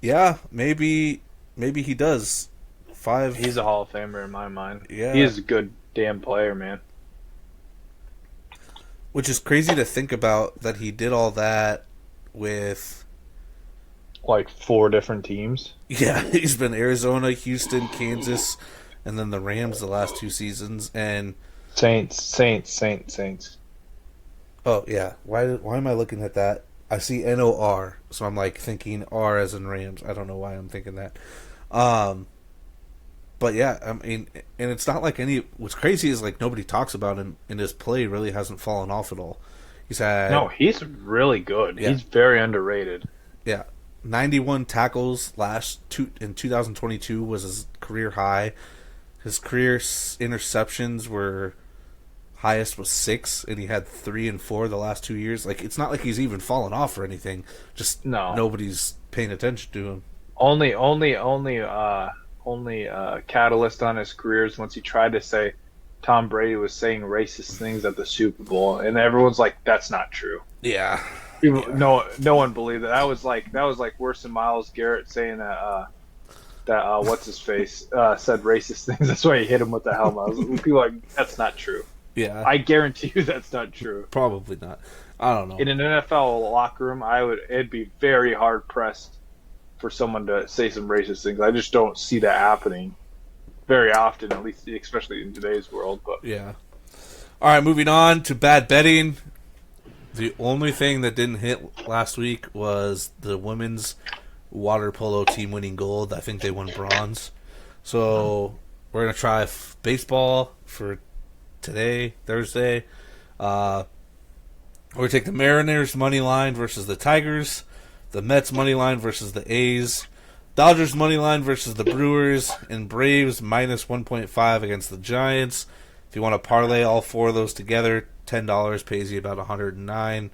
yeah, maybe he does. 5. He's a Hall of Famer in my mind. Yeah. He is a good damn player, man. Which is crazy to think about that he did all that with. Like 4 different teams. Yeah, he's been Arizona, Houston, Kansas, and then the Rams the last 2 seasons, and Saints. oh yeah, why am I looking at that? I see NOR, so I'm like thinking R as in Rams. I don't know why I'm thinking that. But yeah, I mean, and it's not like what's crazy is like nobody talks about him, and his play really hasn't fallen off at all. He's had He's really good. Yeah. He's very underrated. Yeah, 91 tackles in 2022 was his career high. His career interceptions were highest was 6, and he had 3 and 4 the last 2 years. Like, it's not like he's even fallen off or anything. Just nobody's paying attention to him. Only catalyst on his career is once he tried to say Tom Brady was saying racist things at the Super Bowl, and everyone's like, "That's not true." Yeah. No one believed that. That was like worse than Myles Garrett saying that what's his face said racist things. That's why he hit him with the helmet. People are like, "That's not true." Yeah. I guarantee you that's not true. Probably not. I don't know. In an NFL locker room, it'd be very hard pressed for someone to say some racist things. I just don't see that happening very often, at least especially in today's world. But yeah. All right, moving on to bad betting. The only thing that didn't hit last week was the women's water polo team winning gold. I think they won bronze. So we're going to try baseball for today, Thursday. We're going to take the Mariners money line versus the Tigers, the Mets money line versus the A's, Dodgers money line versus the Brewers, and Braves minus 1.5 against the Giants. If you want to parlay all 4 of those together, $10 pays you about $109.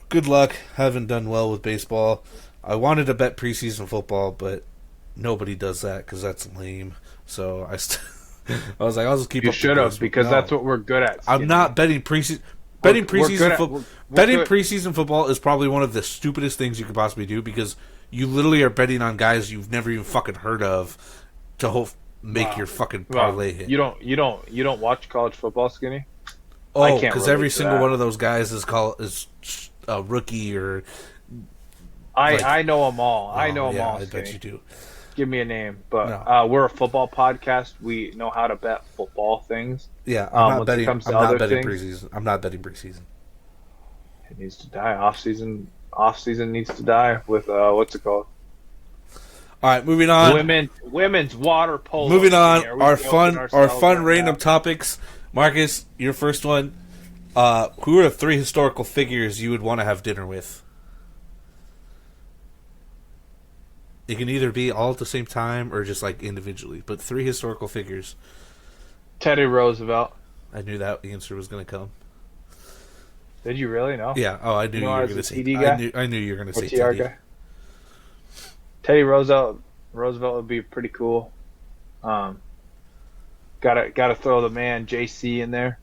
Good luck. Haven't done well with baseball. I wanted to bet preseason football, but nobody does that because that's lame. So I was like, I'll just keep. You up should have, because that's what we're good at. I'm not betting preseason. Betting preseason football is probably one of the stupidest things you could possibly do, because you literally are betting on guys you've never even fucking heard of to make your fucking parlay hit. You don't watch college football, Skinny? Oh, because every single one of those guys is a rookie or. I know them all. I know them all. I bet you do. Give me a name, but we're a football podcast. We know how to bet football things. Yeah, I'm not betting things, preseason. I'm not betting preseason. It needs to die. Off season needs to die with what's it called? All right, moving on. Women's water polo. Moving on. Our fun random topics. Marcus, your first one. Who are the 3 historical figures you would want to have dinner with? It can either be all at the same time or just like individually, but 3 historical figures. Teddy Roosevelt. I knew that answer was going to come. Did you really know? Yeah. Oh, I knew you were going to say. I knew you were going to say TR Teddy. Guy? Teddy Roosevelt would be pretty cool. Gotta throw the man JC in there.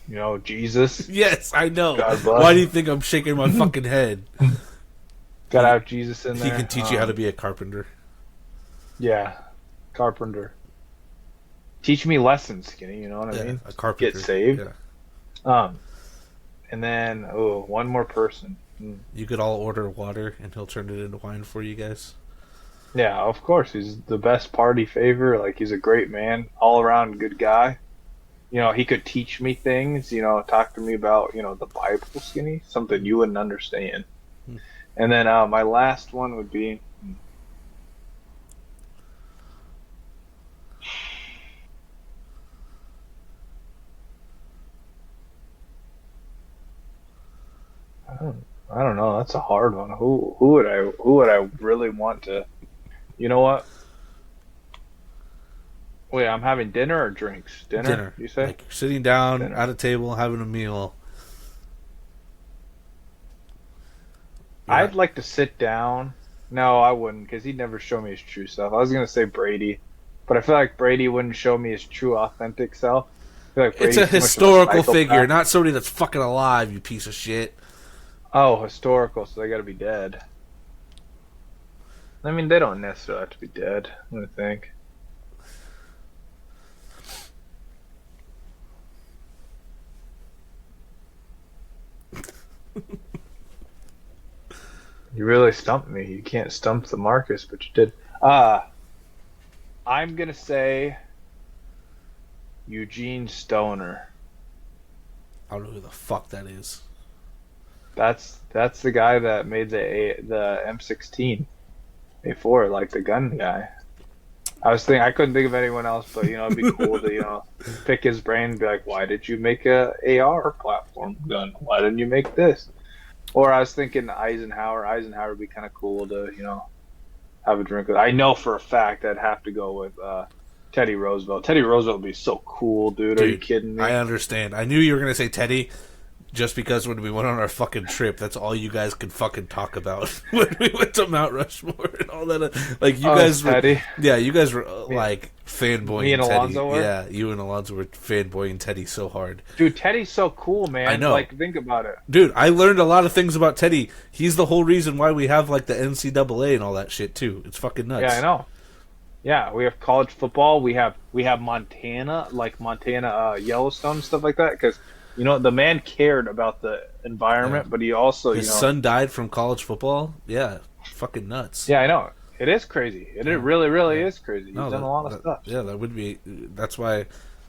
You know, Jesus. Yes, I know. Why do you think I'm shaking my fucking head? Gotta have Jesus in there. He can teach you how to be a carpenter. Yeah, carpenter. Teach me lessons, Skinny. You know what I mean? A carpenter. Get saved. Yeah. And then one more person. You could all order water, and he'll turn it into wine for you guys. Yeah, of course. He's the best party favor. Like, he's a great man, all around good guy. You know, he could teach me things. You know, talk to me about the Bible, Skinny, something you wouldn't understand. And then my last one would be. I don't know. That's a hard one. Who would I really want to? You know what? Wait, I'm having dinner or drinks? Dinner, Dinner. you say? Like sitting down Dinner. at a table having a meal. You're I'd not. like to sit down. No, I wouldn't, because he'd never show me his true self. I was gonna say Brady, but I feel like Brady wouldn't show me his true, authentic self. I feel like It's a Brady's too much of a historical figure, psychopath. not somebody that's fucking alive. You piece of shit. Oh, historical, so they gotta be dead. I mean, they don't necessarily have to be dead, I think. You really stumped me. You can't stump the Marcus, but you did. Uh, I'm gonna say Eugene Stoner. I don't know who the fuck that is. That's the guy that made the M16 A4, like the gun guy. I couldn't think of anyone else, but it'd be cool to pick his brain and be like, why did you make a AR platform gun? Why didn't you make this? Or I was thinking Eisenhower. Eisenhower would be kind of cool to have a drink with. I know for a fact I'd have to go with Teddy Roosevelt. Teddy Roosevelt would be so cool, dude. Are you Dude, kidding I me? understand. I knew you were gonna say Teddy, just because when we went on our fucking trip, that's all you guys could fucking talk about. When we went to Mount Rushmore and all that, like you Oh, it's guys were, Teddy. yeah, you guys were Me, like me fanboying and Teddy. Alonzo were. Yeah, you and Alonzo were fanboying Teddy so hard. Dude, Teddy's so cool, I man. know, Like, think about it. dude. I learned a lot of things about Teddy. He's the whole reason why we have like the NCAA and all that shit too. It's fucking Yeah, I nuts. know. Yeah, we have college football. We have Montana, like Montana, Yellowstone, and stuff like that. Because the man cared about the Yeah. environment, but he also, His son died from college football. Yeah, fucking nuts. yeah, I know it is crazy. It Yeah. really, really Yeah. is crazy. He's No, done a lot of stuff. yeah, that would be. That's why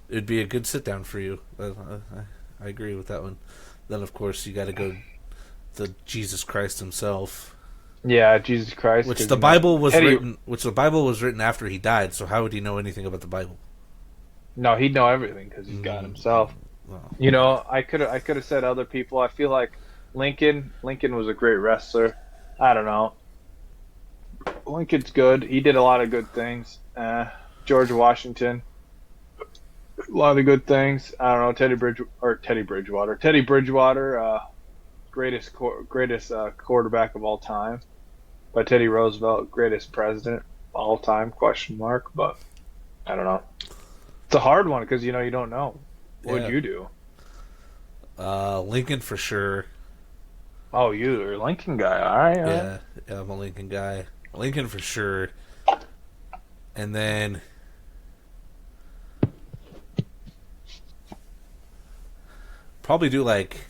it'd be a good sit down for you. I agree with that one. Then of course you got to go the Jesus Christ himself, Yeah, Jesus Christ. which 'Cause, the Bible was Teddy, written. Which the Bible was written after he died. So how would he know anything about the Bible? no, he'd know everything because he's God himself. Well, I could have said other people. I feel like Lincoln was a great wrestler. I don't know. Lincoln's good. He did a lot of good things. George Washington, a lot of good things. I don't know. Teddy Bridgewater, greatest quarterback of all time. But Teddy Roosevelt, greatest president of all time? Question mark. But I don't know. It's a hard one because you don't know. What would yeah. you do? Lincoln for sure. Oh, you're a Lincoln guy. All right. All right. Yeah, yeah, I'm a Lincoln guy. Lincoln for sure. And then probably do like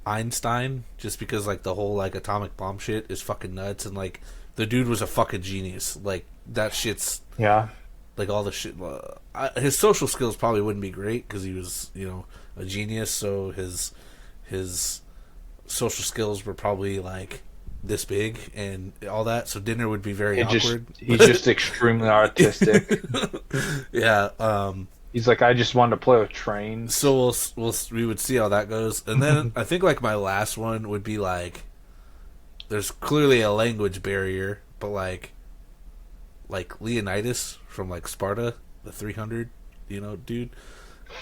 Einstein, just because like the whole like atomic bomb shit is fucking nuts, and like the dude was a fucking genius. Like that shit's Yeah. like all the shit. His social skills probably wouldn't be great because he was a genius. So his social skills were probably like this big and all that. So dinner would be very awkward. He's just extremely artistic. Yeah. He's like, I just wanted to play with trains. So we would see how that goes, and then I think like my last one would be like, there's clearly a language barrier, but like Leonidas from like Sparta, the 300, dude,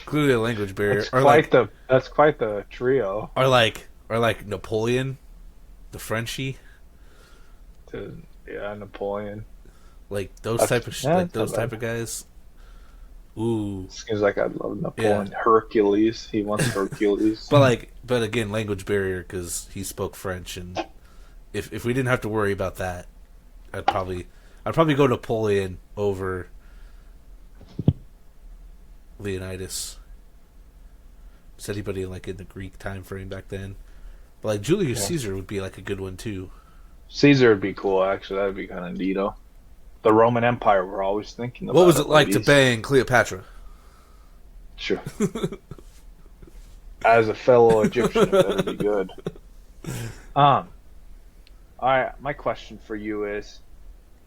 clearly a language barrier, That's quite the trio. or like Napoleon, the Frenchie, Yeah, Napoleon. like those That's- type of yeah, like that's not those type bad. of guys. Ooh, Seems like I'd love Napoleon. Hercules. He wants Hercules. but again, language barrier because he spoke French, and if we didn't have to worry about that, I'd probably go Napoleon over Leonidas. Is anybody like in the Greek time frame back then? But like Julius Yeah. Caesar would be like a good one too. Caesar would be cool, actually. That'd be kind of neato. The Roman Empire, we're always thinking about What was it like to ladies. bang Cleopatra? Sure. As a fellow Egyptian, it better be good. All right, my question for you is,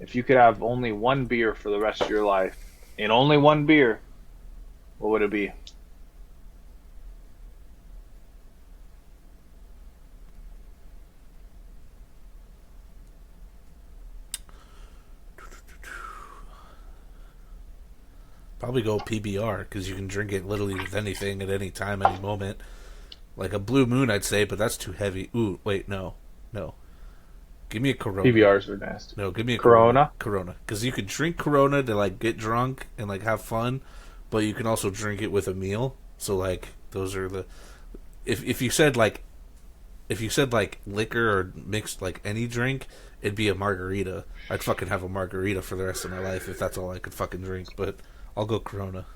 if you could have only one beer for the rest of your life, and only one beer, what would it be? Probably go PBR because you can drink it literally with anything at any time, any moment. Like a Blue Moon, I'd say, but that's too heavy. Ooh, wait, no. Give me a Corona. PBRs are nasty. No, give me a Corona. Corona, because you could drink Corona to like get drunk and like have fun, but you can also drink it with a meal. So like those are the if you said like liquor or mixed like any drink, it'd be a margarita. I'd fucking have a margarita for the rest of my life if that's all I could fucking drink. But I'll go Corona.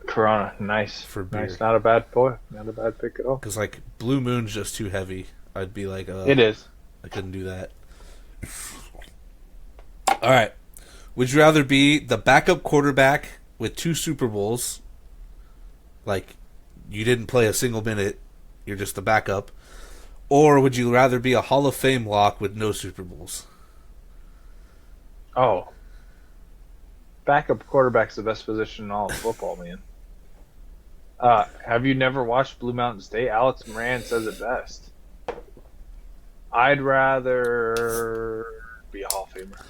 Corona, nice For beer. Nice, not a bad pick at all. Because like Blue Moon's just too heavy. I'd be like, it is. I couldn't do that. All right. Would you rather be the backup quarterback with 2 Super Bowls? Like, you didn't play a single minute, you're just the backup. Or would you rather be a Hall of Fame lock with no Super Bowls? Oh. Backup quarterback's the best position in all of football, man. Have you never watched Blue Mountain State? Alex Moran says it best. I'd rather be a Hall of Famer.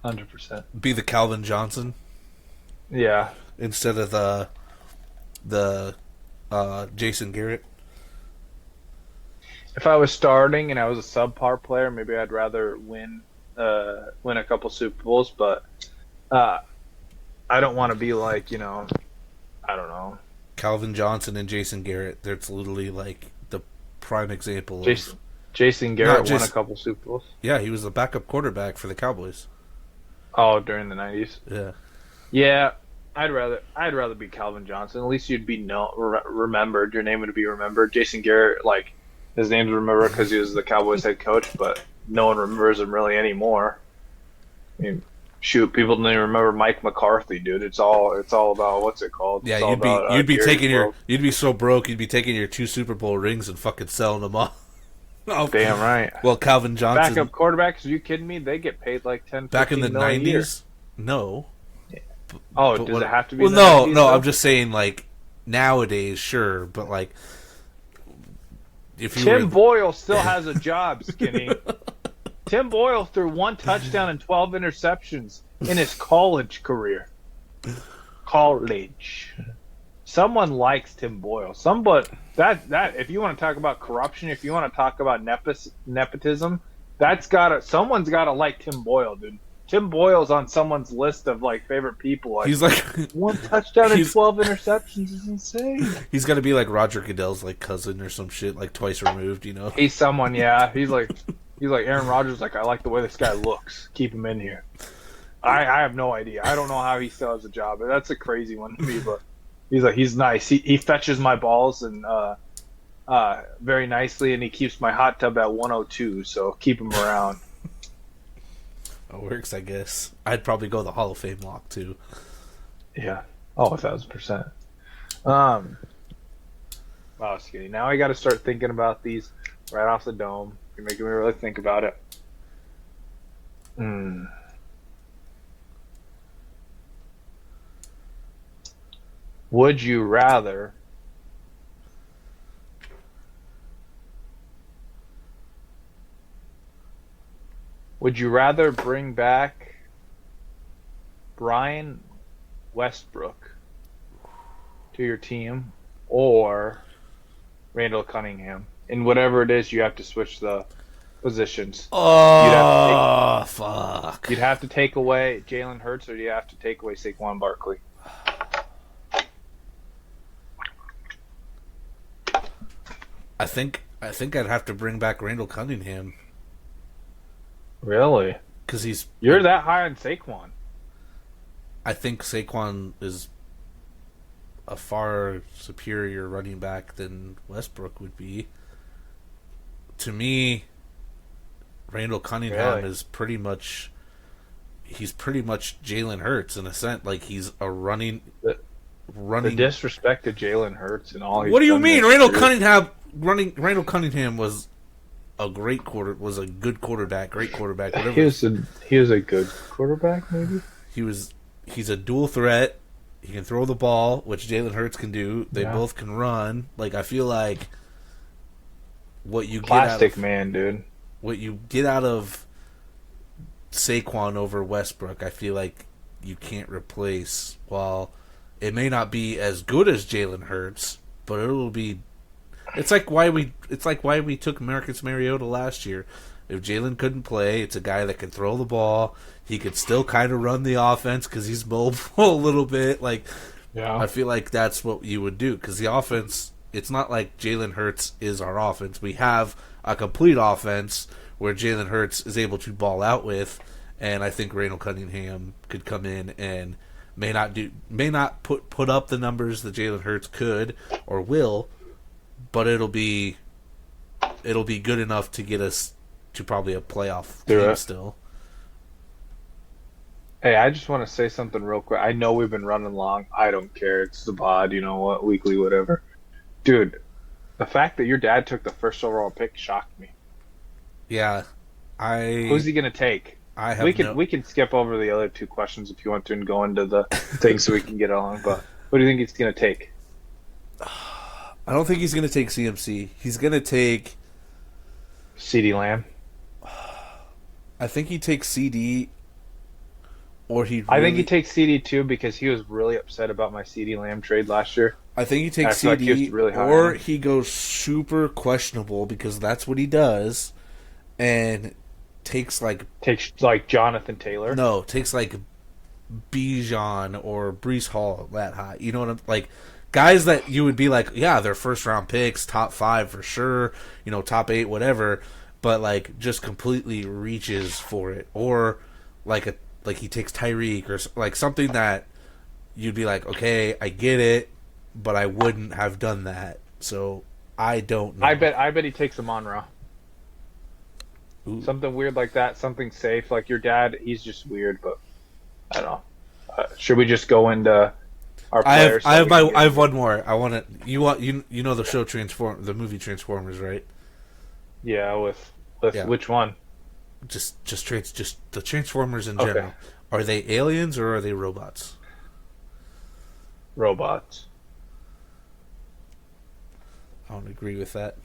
100%. Be the Calvin Johnson? Yeah. Instead of the Jason Garrett? If I was starting and I was a subpar player, maybe I'd rather win a couple Super Bowls, but I don't want to be like, I don't know. Calvin Johnson and Jason Garrett. That's literally like the prime example of... Jason Garrett won a couple Super Bowls. Yeah, he was the backup quarterback for the Cowboys. Oh, during the 90s? Yeah. Yeah, I'd rather be Calvin Johnson. At least you'd be remembered. Your name would be remembered. Jason Garrett, like, his name's remembered because he was the Cowboys head coach, but no one remembers him really anymore. I mean, shoot, people don't even remember Mike McCarthy, dude. It's all about what's it called? Yeah, you'd be so broke, you'd be taking your 2 Super Bowl rings and fucking selling them off. Oh, damn right. Well, Calvin Johnson. Backup quarterbacks? Are you kidding me? They get paid like 10, back in the 90s. No. Yeah. Oh, does it have to be? Well, no. 90s, though? I'm just saying, like nowadays, sure, but like if you Tim Boyle still has a job, Skinny. Tim Boyle threw 1 touchdown and 12 interceptions in his college career. College. Someone likes Tim Boyle. That if you want to talk about corruption, if you want to talk about nepotism, someone's gotta like Tim Boyle, dude. Tim Boyle's on someone's list of like favorite people. Like, he's like 1 touchdown and 12 interceptions is insane. He's got to be like Roger Goodell's like cousin or some shit, like twice removed, you know. He's someone, yeah. He's like Aaron Rodgers. Like, I like the way this guy looks. Keep him in here. I have no idea. I don't know how he still has a job. That's a crazy one to me, but he's nice. He fetches my balls and very nicely, and he keeps my hot tub at 102. So keep him around. It works, I guess. I'd probably go the Hall of Fame lock too. Yeah. Oh, 1,000%. Wow, Skinny. Now I got to start thinking about these right off the dome. You're making me really think about it. Would you rather bring back Brian Westbrook to your team or Randall Cunningham? And whatever it is, you have to switch the positions. Fuck. You'd have to take away Jalen Hurts, or you have to take away Saquon Barkley. I think I'd have to bring back Randall Cunningham. Really? Because you're that high on Saquon. I think Saquon is a far superior running back than Westbrook would be. To me, Randall Cunningham is pretty much Jalen Hurts in a sense. Like, he's a running. The disrespect to Jalen Hurts and all. What do you mean? Randall Cunningham was a good quarterback, whatever. He was a good quarterback, maybe. He's a dual threat. He can throw the ball, which Jalen Hurts can do. They both can run. Like, I feel like what you plastic man, dude. What you get out of Saquon over Westbrook, I feel like you can't replace. While it may not be as good as Jalen Hurts, but it'll be. It's like why we took Marcus Mariota last year. If Jalen couldn't play, it's a guy that can throw the ball. He could still kind of run the offense because he's mobile a little bit. Like, Yeah. I feel like that's what you would do because the offense. It's not like Jalen Hurts is our offense. We have a complete offense where Jalen Hurts is able to ball out with, and I think Randall Cunningham could come in and may not put up the numbers that Jalen Hurts could or will, but it'll be good enough to get us to probably a playoff game still. Hey, I just want to say something real quick. I know we've been running long. I don't care. It's the pod, you know what, weekly, whatever. Dude, the fact that your dad took the first overall pick shocked me. Yeah, Who's he gonna take? we can skip over the other two questions if you want to and go into the things so we can get along. But what do you think he's gonna take? I don't think he's going to take CMC. He's going to take CeeDee Lamb. I think he takes CD, or I think he takes CD too because he was really upset about my CeeDee Lamb trade last year. I think he takes I feel like CD, he was really high or on him. he goes super questionable because that's what he does, and takes like Takes like Jonathan Taylor. takes like Bijan or Brees Hall that high. You know what I'm like? Guys that you would be like, yeah, they're first round picks, top 5 for sure, you know, top 8, whatever, but like just completely reaches for it, or like he takes Tyreek or like something that you'd be like, okay, I get it, but I wouldn't have done that. So I don't know. I bet he takes Amon-Ra. Ooh. Something weird like that, something safe. Like your dad, he's just weird, but I don't know. Should we just go into our players? I have one more. I want to. You know the show the movie Transformers, right? Yeah, with Yeah. which one? Just the Transformers in Okay. general. Are they aliens or are they robots? Robots. I don't agree with that.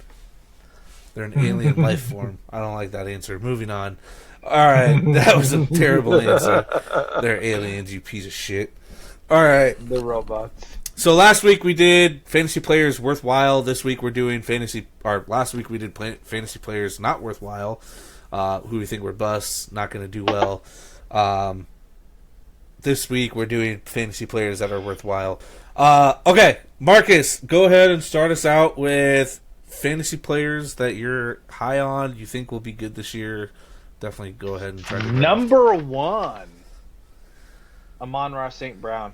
They're an alien life form. I don't like that answer. Moving on. All right, that was a terrible answer. They're aliens, you piece of shit. All right. The robots. So last week we did fantasy players worthwhile. This week we're doing last week we did fantasy players not worthwhile. Who we think were busts, not going to do well. This week we're doing fantasy players that are worthwhile. Okay, Marcus, go ahead and start us out with fantasy players that you're high on, you think will be good this year. Definitely go ahead and try to Number 1, Amon-Ra St. Brown.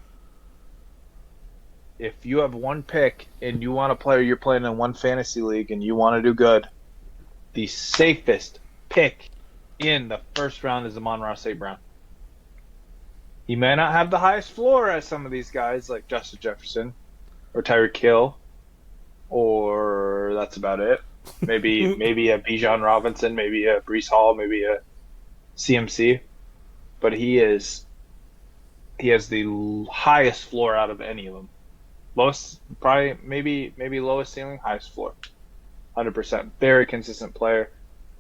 If you have one pick and you want a player, you're playing in one fantasy league and you want to do good, the safest pick in the first round is Amon-Ra St. Brown. He may not have the highest floor as some of these guys like Justin Jefferson or Tyreek Hill, or that's about it. Maybe a Bijan Robinson, maybe a Brees Hall, maybe a CMC, but he has the highest floor out of any of them. Lowest, probably maybe lowest ceiling, highest floor, 100%. Very consistent player.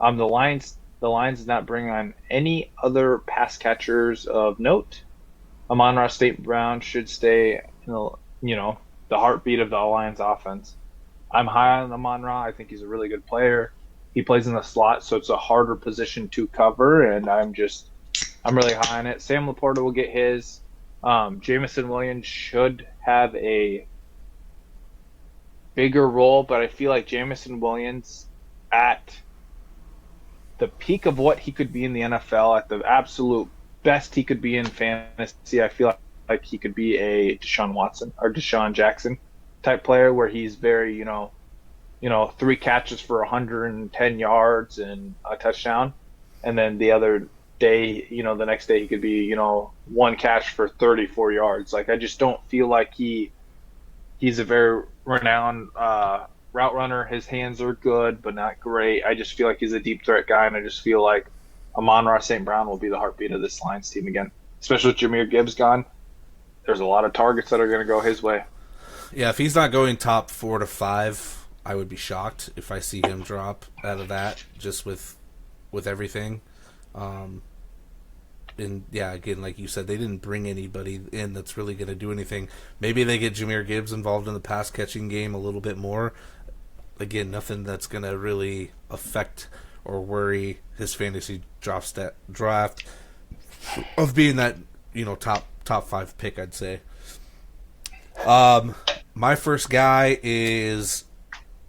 The Lions did not bring on any other pass catchers of note. Amon-Ra St. Brown should stay, the heartbeat of the Lions offense. I'm high on Amon-Ra. I think he's a really good player. He plays in the slot, so it's a harder position to cover, and I'm really high on it. Sam Laporta will get his. Jameson Williams should have a bigger role, but I feel like Jameson Williams at the peak of what he could be in the NFL, at the absolute best he could be in fantasy, I feel like he could be a Deshaun Watson or Deshaun Jackson type player where he's very, 3 catches for 110 yards and a touchdown. And then the other day, the next day he could be, 1 catch for 34 yards. Like, I just don't feel like he's a very renowned route runner. His hands are good, but not great. I just feel like he's a deep threat guy, and I just feel like Amon-Ra St. Brown will be the heartbeat of this Lions team again. Especially with Jahmyr Gibbs gone, there's a lot of targets that are going to go his way. Yeah, if he's not going top 4 to 5, I would be shocked if I see him drop out of that, just with everything. And yeah, again, like you said, they didn't bring anybody in that's really going to do anything. Maybe they get Jahmyr Gibbs involved in the pass catching game a little bit more. Again, nothing that's going to really affect or worry his fantasy draft of being that top 5 pick, I'd say. My first guy is,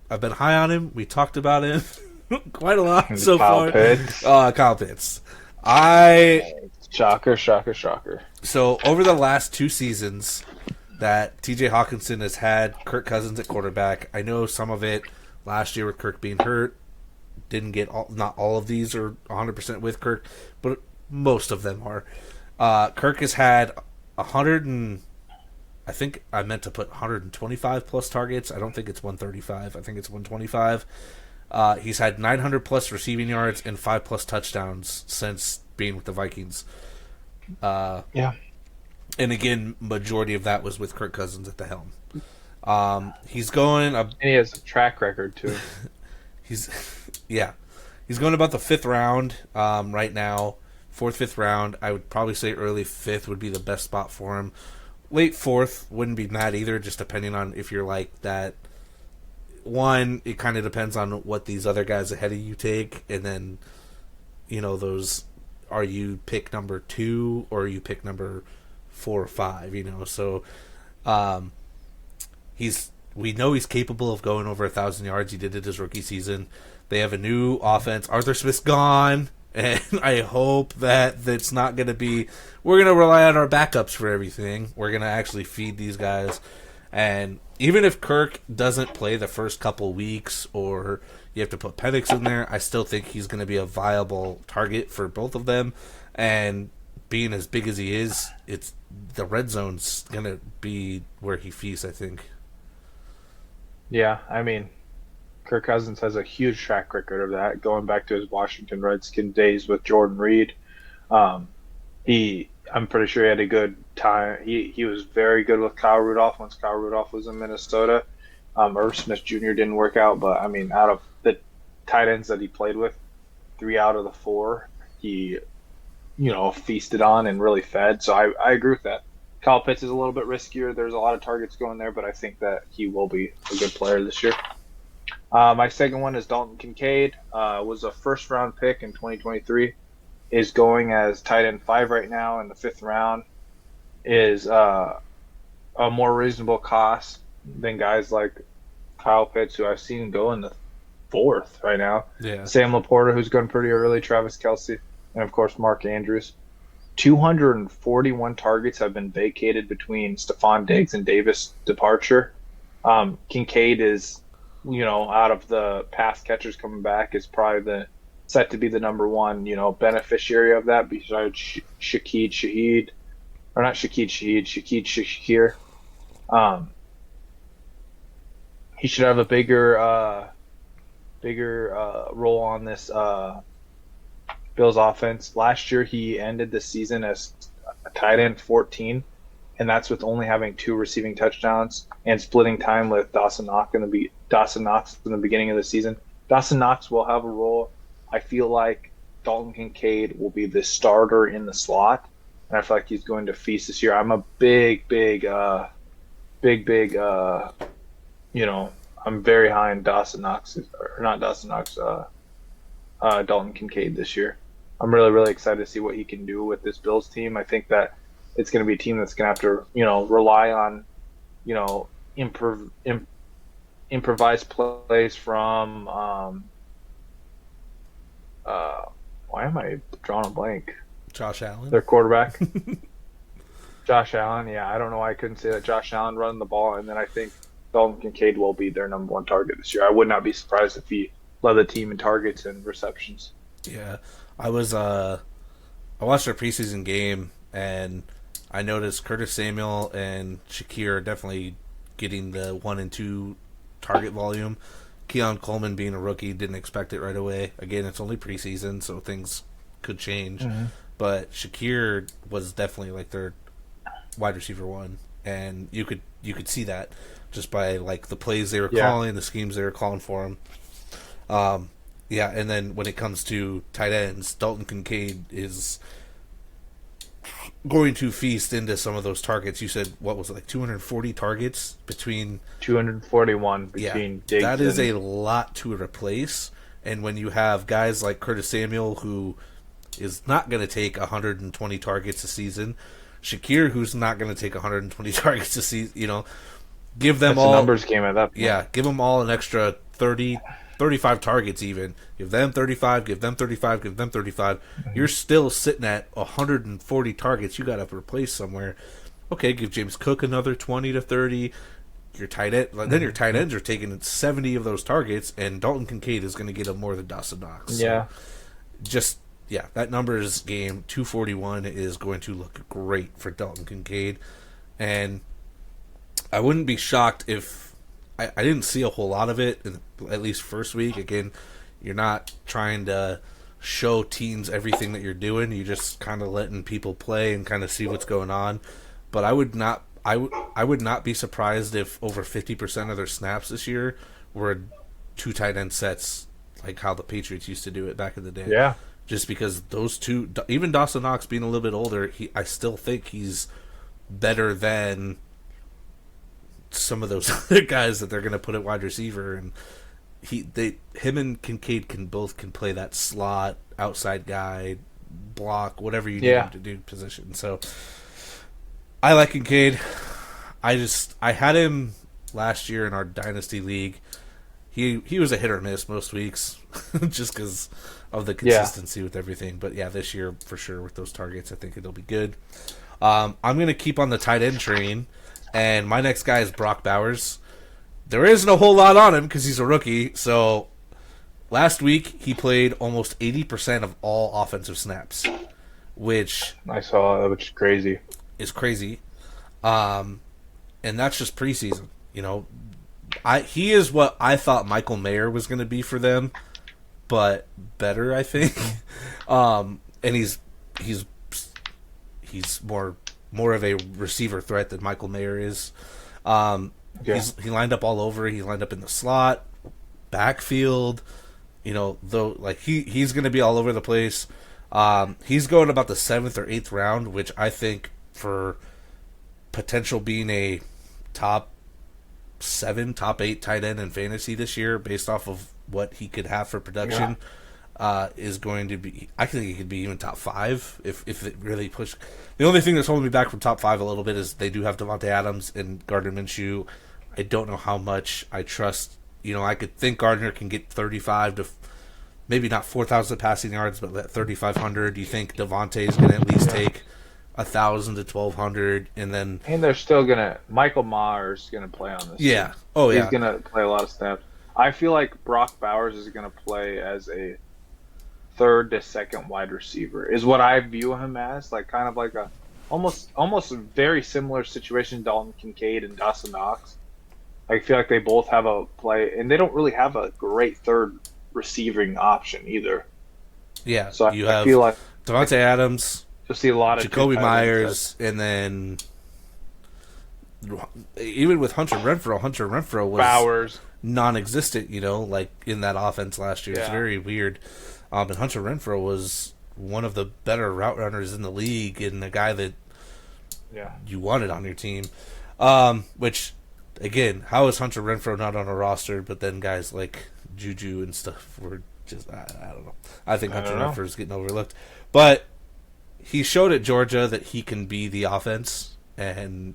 I've been high on him. We talked about him quite a lot so far. Kyle Pitts. Shocker. So over the last 2 seasons that TJ Hawkinson has had Kirk Cousins at quarterback, I know some of it last year with Kirk being hurt, didn't get not all of these are 100% with Kirk, but most of them are. Kirk has had 100 and I think I meant to put 125 plus targets. I don't think it's 135. I think it's 125. He's had 900 plus receiving yards and 5 plus touchdowns since being with the Vikings. Yeah. And again, majority of that was with Kirk Cousins at the helm. He's going. And he has a track record too. He's going about the 5th round right now. 4th, 5th round. I would probably say early 5th would be the best spot for him. Late 4th wouldn't be mad either, just depending on if you're like that. One, it kind of depends on what these other guys ahead of you take, and then, those, are you pick number 2 or are you pick number 4 or 5, so we know he's capable of going over 1,000 yards. He did it his rookie season. They have a new offense. Arthur Smith's gone, and I hope that that's not going to be, we're going to rely on our backups for everything. We're going to actually feed these guys. And even if Kirk doesn't play the first couple weeks or you have to put Penix in there, I still think he's going to be a viable target for both of them. And being as big as he is, it's the red zone's going to be where he feasts, I think. Yeah, I mean, Kirk Cousins has a huge track record of that, going back to his Washington Redskins days with Jordan Reed. I'm pretty sure he had a good time. He was very good with Kyle Rudolph once Kyle Rudolph was in Minnesota. Irv Smith Jr. didn't work out, but I mean, out of the tight ends that he played with, 3 out of the 4 he, feasted on and really fed. So I agree with that. Kyle Pitts is a little bit riskier. There's a lot of targets going there, but I think that he will be a good player this year. My second one is Dalton Kincaid. Was a first-round pick in 2023. Is going as tight end 5 right now in the 5th round. Is a more reasonable cost than guys like Kyle Pitts, who I've seen go in the 4th right now. Yeah. Sam Laporta, who's going pretty early. Travis Kelce, and of course Mark Andrews. 241 targets have been vacated between Stephon Diggs and Davis' departure. Kincaid is, out of the pass catchers coming back, is probably set to be the number 1, beneficiary of that besides Shakir. He should have a bigger role on this Bills offense. Last year he ended the season as a tight end 14, and that's with only having 2 receiving touchdowns and splitting time with Dawson Knox in the beginning of the season. Dawson Knox will have a role. I feel like Dalton Kincaid will be the starter in the slot, and I feel like he's going to feast this year. I'm a I'm very high in Dalton Kincaid this year. I'm really, really excited to see what he can do with this Bills team. I think that it's going to be a team that's going to have to, rely on, improvised plays from, why am I drawing a blank? Josh Allen? Their quarterback. Josh Allen, yeah. I don't know why I couldn't say that. Josh Allen running the ball, and then I think Dalton Kincaid will be their number 1 target this year. I would not be surprised if he led the team in targets and receptions. Yeah. I watched their preseason game, and I noticed Curtis Samuel and Shakir are definitely getting the 1 and 2 target volume. Keon Coleman, being a rookie, didn't expect it right away. Again, it's only preseason, so things could change. Mm-hmm. But Shakir was definitely like their wide receiver 1, and you could see that just by like the plays they were calling, the schemes they were calling for him. And then when it comes to tight ends, Dalton Kincaid is going to feast into some of those targets. You said, what was it, like 240 targets between 241 between Diggs that is and a lot to replace. And when you have guys like Curtis Samuel, who is not going to take 120 targets a season, Shakir, who's not going to take 120 targets a season, give them that's all a numbers game at that point. Yeah, give them all an extra 30, 35 targets even. Give them 35, give them 35, give them 35. Mm-hmm. You're still sitting at 140 targets you got to replace somewhere. Okay, give James Cook another 20 to 30. Your tight end, then your tight ends are taking 70 of those targets, and Dalton Kincaid is going to get them more than Dawson Knox. Yeah. So that numbers game 241 is going to look great for Dalton Kincaid, and I wouldn't be shocked if I didn't see a whole lot of it in at least first week. Again, you're not trying to show teams everything that you're doing. You're just kind of letting people play and kind of see what's going on. But I would not be surprised if over 50% of their snaps this year were two tight end sets, like how the Patriots used to do it back in the day. Yeah. Just because those two, even Dawson Knox being a little bit older, I still think he's better than some of those other guys that they're going to put at wide receiver, and him and Kincaid can play that slot outside guy, block, whatever you need him to do position. So I like Kincaid. I had him last year in our dynasty league. He was a hit or miss most weeks, just because of the consistency with everything. But yeah, this year for sure with those targets, I think it'll be good. I'm going to keep on the tight end train. And my next guy is Brock Bowers. There isn't a whole lot on him because he's a rookie. So last week he played almost 80% of all offensive snaps, which I saw, which is crazy. And that's just preseason. He is what I thought Michael Mayer was going to be for them, but better, I think. And he's more of a receiver threat than Michael Mayer is. He lined up all over. He lined up in the slot, backfield. He's going to be all over the place. He's going about the 7th or 8th round, which I think for potential being a top 7, top 8 tight end in fantasy this year, based off of what he could have for production. Is going to be. I think he could be even top 5 if it really pushed. The only thing that's holding me back from top 5 a little bit is they do have Devontae Adams and Gardner Minshew. I don't know how much I trust. I could think Gardner can get 35 to maybe not 4,000 passing yards, but 3,500. Do you think Devontae is going to at least take 1,000 to 1,200, and they're still gonna. Michael Myers gonna play on this. Yeah. Team. Oh yeah. He's gonna play a lot of snaps. I feel like Brock Bowers is gonna play as a 3rd to 2nd wide receiver is what I view him as, like kind of like a almost a very similar situation Dalton Kincaid and Dawson Knox. I feel like they both have a play, and they don't really have a great 3rd receiving option either. Yeah, so I feel like Devontae Adams, you'll see a lot of Jacoby Myers, and then even with Hunter Renfrow was Bowers non-existent, like in that offense last year. Yeah. It's very weird. And Hunter Renfrow was one of the better route runners in the league, and the guy that you wanted on your team. Which, again, how is Hunter Renfrow not on a roster? But then guys like Juju and stuff were just I don't know. I think Hunter Renfrow is getting overlooked, but he showed at Georgia that he can be the offense and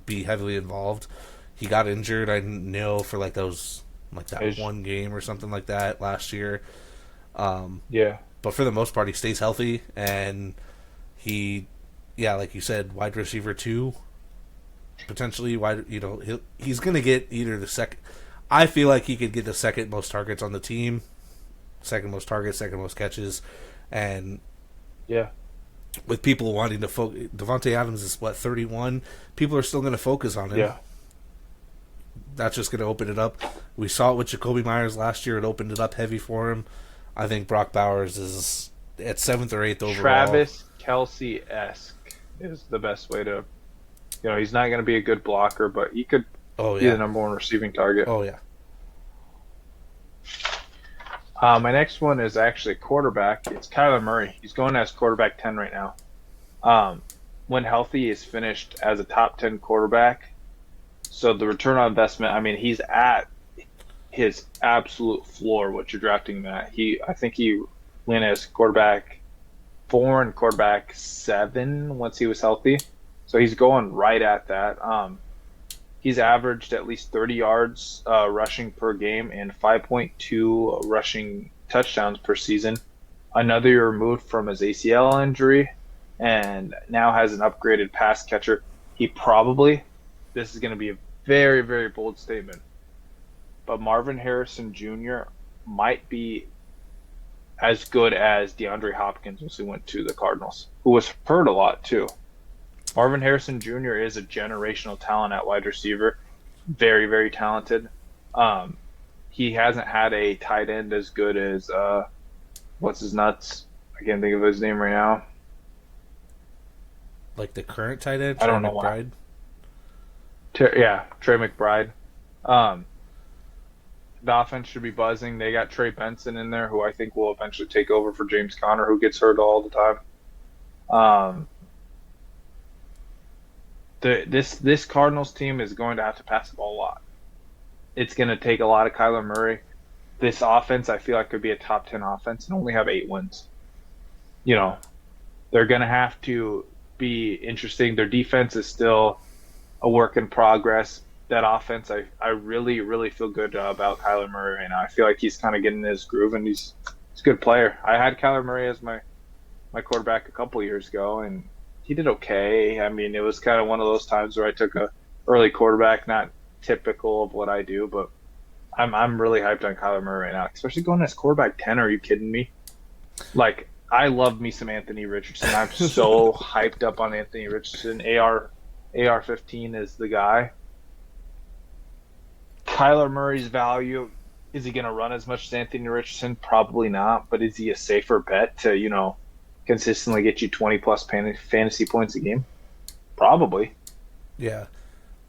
be heavily involved. He got injured, I know, for that one game or something like that last year. But for the most part, he stays healthy, and he, like you said, wide receiver 2, potentially wide. He's going to get either the second. I feel like he could get the 2nd most targets on the team, 2nd most targets, 2nd most catches, and with people wanting to focus, Devontae Adams is 31. People are still going to focus on him. Yeah. That's just going to open it up. We saw it with Jacoby Myers last year. It opened it up heavy for him. I think Brock Bowers is at 7th or 8th overall. Travis Kelce-esque is the best way to. He's not going to be a good blocker, but he could be the number 1 receiving target. Oh, yeah. My next one is actually quarterback. It's Kyler Murray. He's going as quarterback 10 right now. When healthy, is finished as a top 10 quarterback. So the return on investment, I mean, he's at his absolute floor. What you're drafting him at, I think he went as quarterback 4 and quarterback 7 once he was healthy. So he's going right at that. He's averaged at least 30 yards rushing per game and 5.2 rushing touchdowns per season. Another year removed from his ACL injury, and now has an upgraded pass catcher. He probably, this is going to be a very, very bold statement, but Marvin Harrison Jr. might be as good as DeAndre Hopkins once he went to the Cardinals, who was hurt a lot too. Marvin Harrison Jr. is a generational talent at wide receiver, very, very talented. He hasn't had a tight end as good as what's his nuts? I can't think of his name right now. Like the current tight end, I don't know why. Trey McBride. The offense should be buzzing. They got Trey Benson in there, who I think will eventually take over for James Conner, who gets hurt all the time. This Cardinals team is going to have to pass the ball a lot. It's going to take a lot of Kyler Murray. This offense, I feel like, could be a top 10 offense and only have 8 wins. You know, they're going to have to be interesting. Their defense is still a work in progress. That offense, I really, really feel good about Kyler Murray right now. I feel like he's kind of getting his groove, and he's a good player. I had Kyler Murray as my quarterback a couple years ago, and he did okay. I mean, it was kind of one of those times where I took a early quarterback, not typical of what I do, but I'm really hyped on Kyler Murray right now, especially going as quarterback 10. Are you kidding me? Like, I love me some Anthony Richardson. I'm so hyped up on Anthony Richardson. AR-15 is the guy. Kyler Murray's value, is he going to run as much as Anthony Richardson? Probably not, but is he a safer bet to, consistently get you 20 plus fantasy points a game? Probably. Yeah.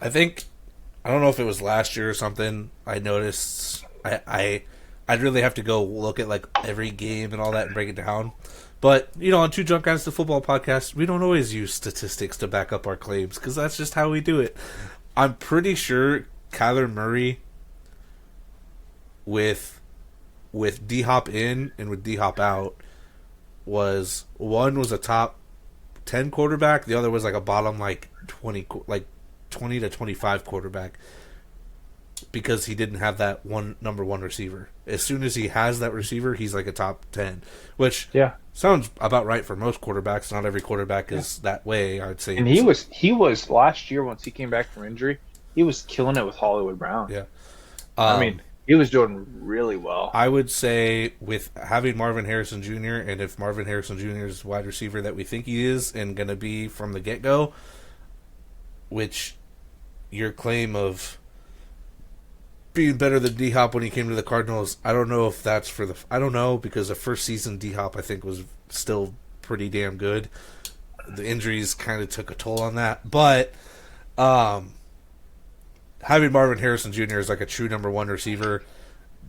I don't know if it was last year or something, I noticed I'd really have to go look at like every game and all that and break it down. But, on Two Drunk Guys to Football podcast, we don't always use statistics to back up our claims because that's just how we do it. I'm pretty sure Kyler Murray with D-Hop in and with D-Hop out was a top 10 quarterback, the other was like a bottom 20 to 25 quarterback because he didn't have that number one receiver. As soon as he has that receiver, he's like a top 10, which sounds about right for most quarterbacks. Not every quarterback is that way, I'd say. And he was last year, once he came back from injury, he was killing it with Hollywood Brown. Yeah. I mean, he was doing really well. I would say with having Marvin Harrison Jr., and if Marvin Harrison Jr. is the wide receiver that we think he is and going to be from the get-go, which your claim of being better than D-Hop when he came to the Cardinals, I don't know if that's I don't know, because the first season D-Hop I think was still pretty damn good. The injuries kind of took a toll on that. But having Marvin Harrison Jr. as like a true number one receiver,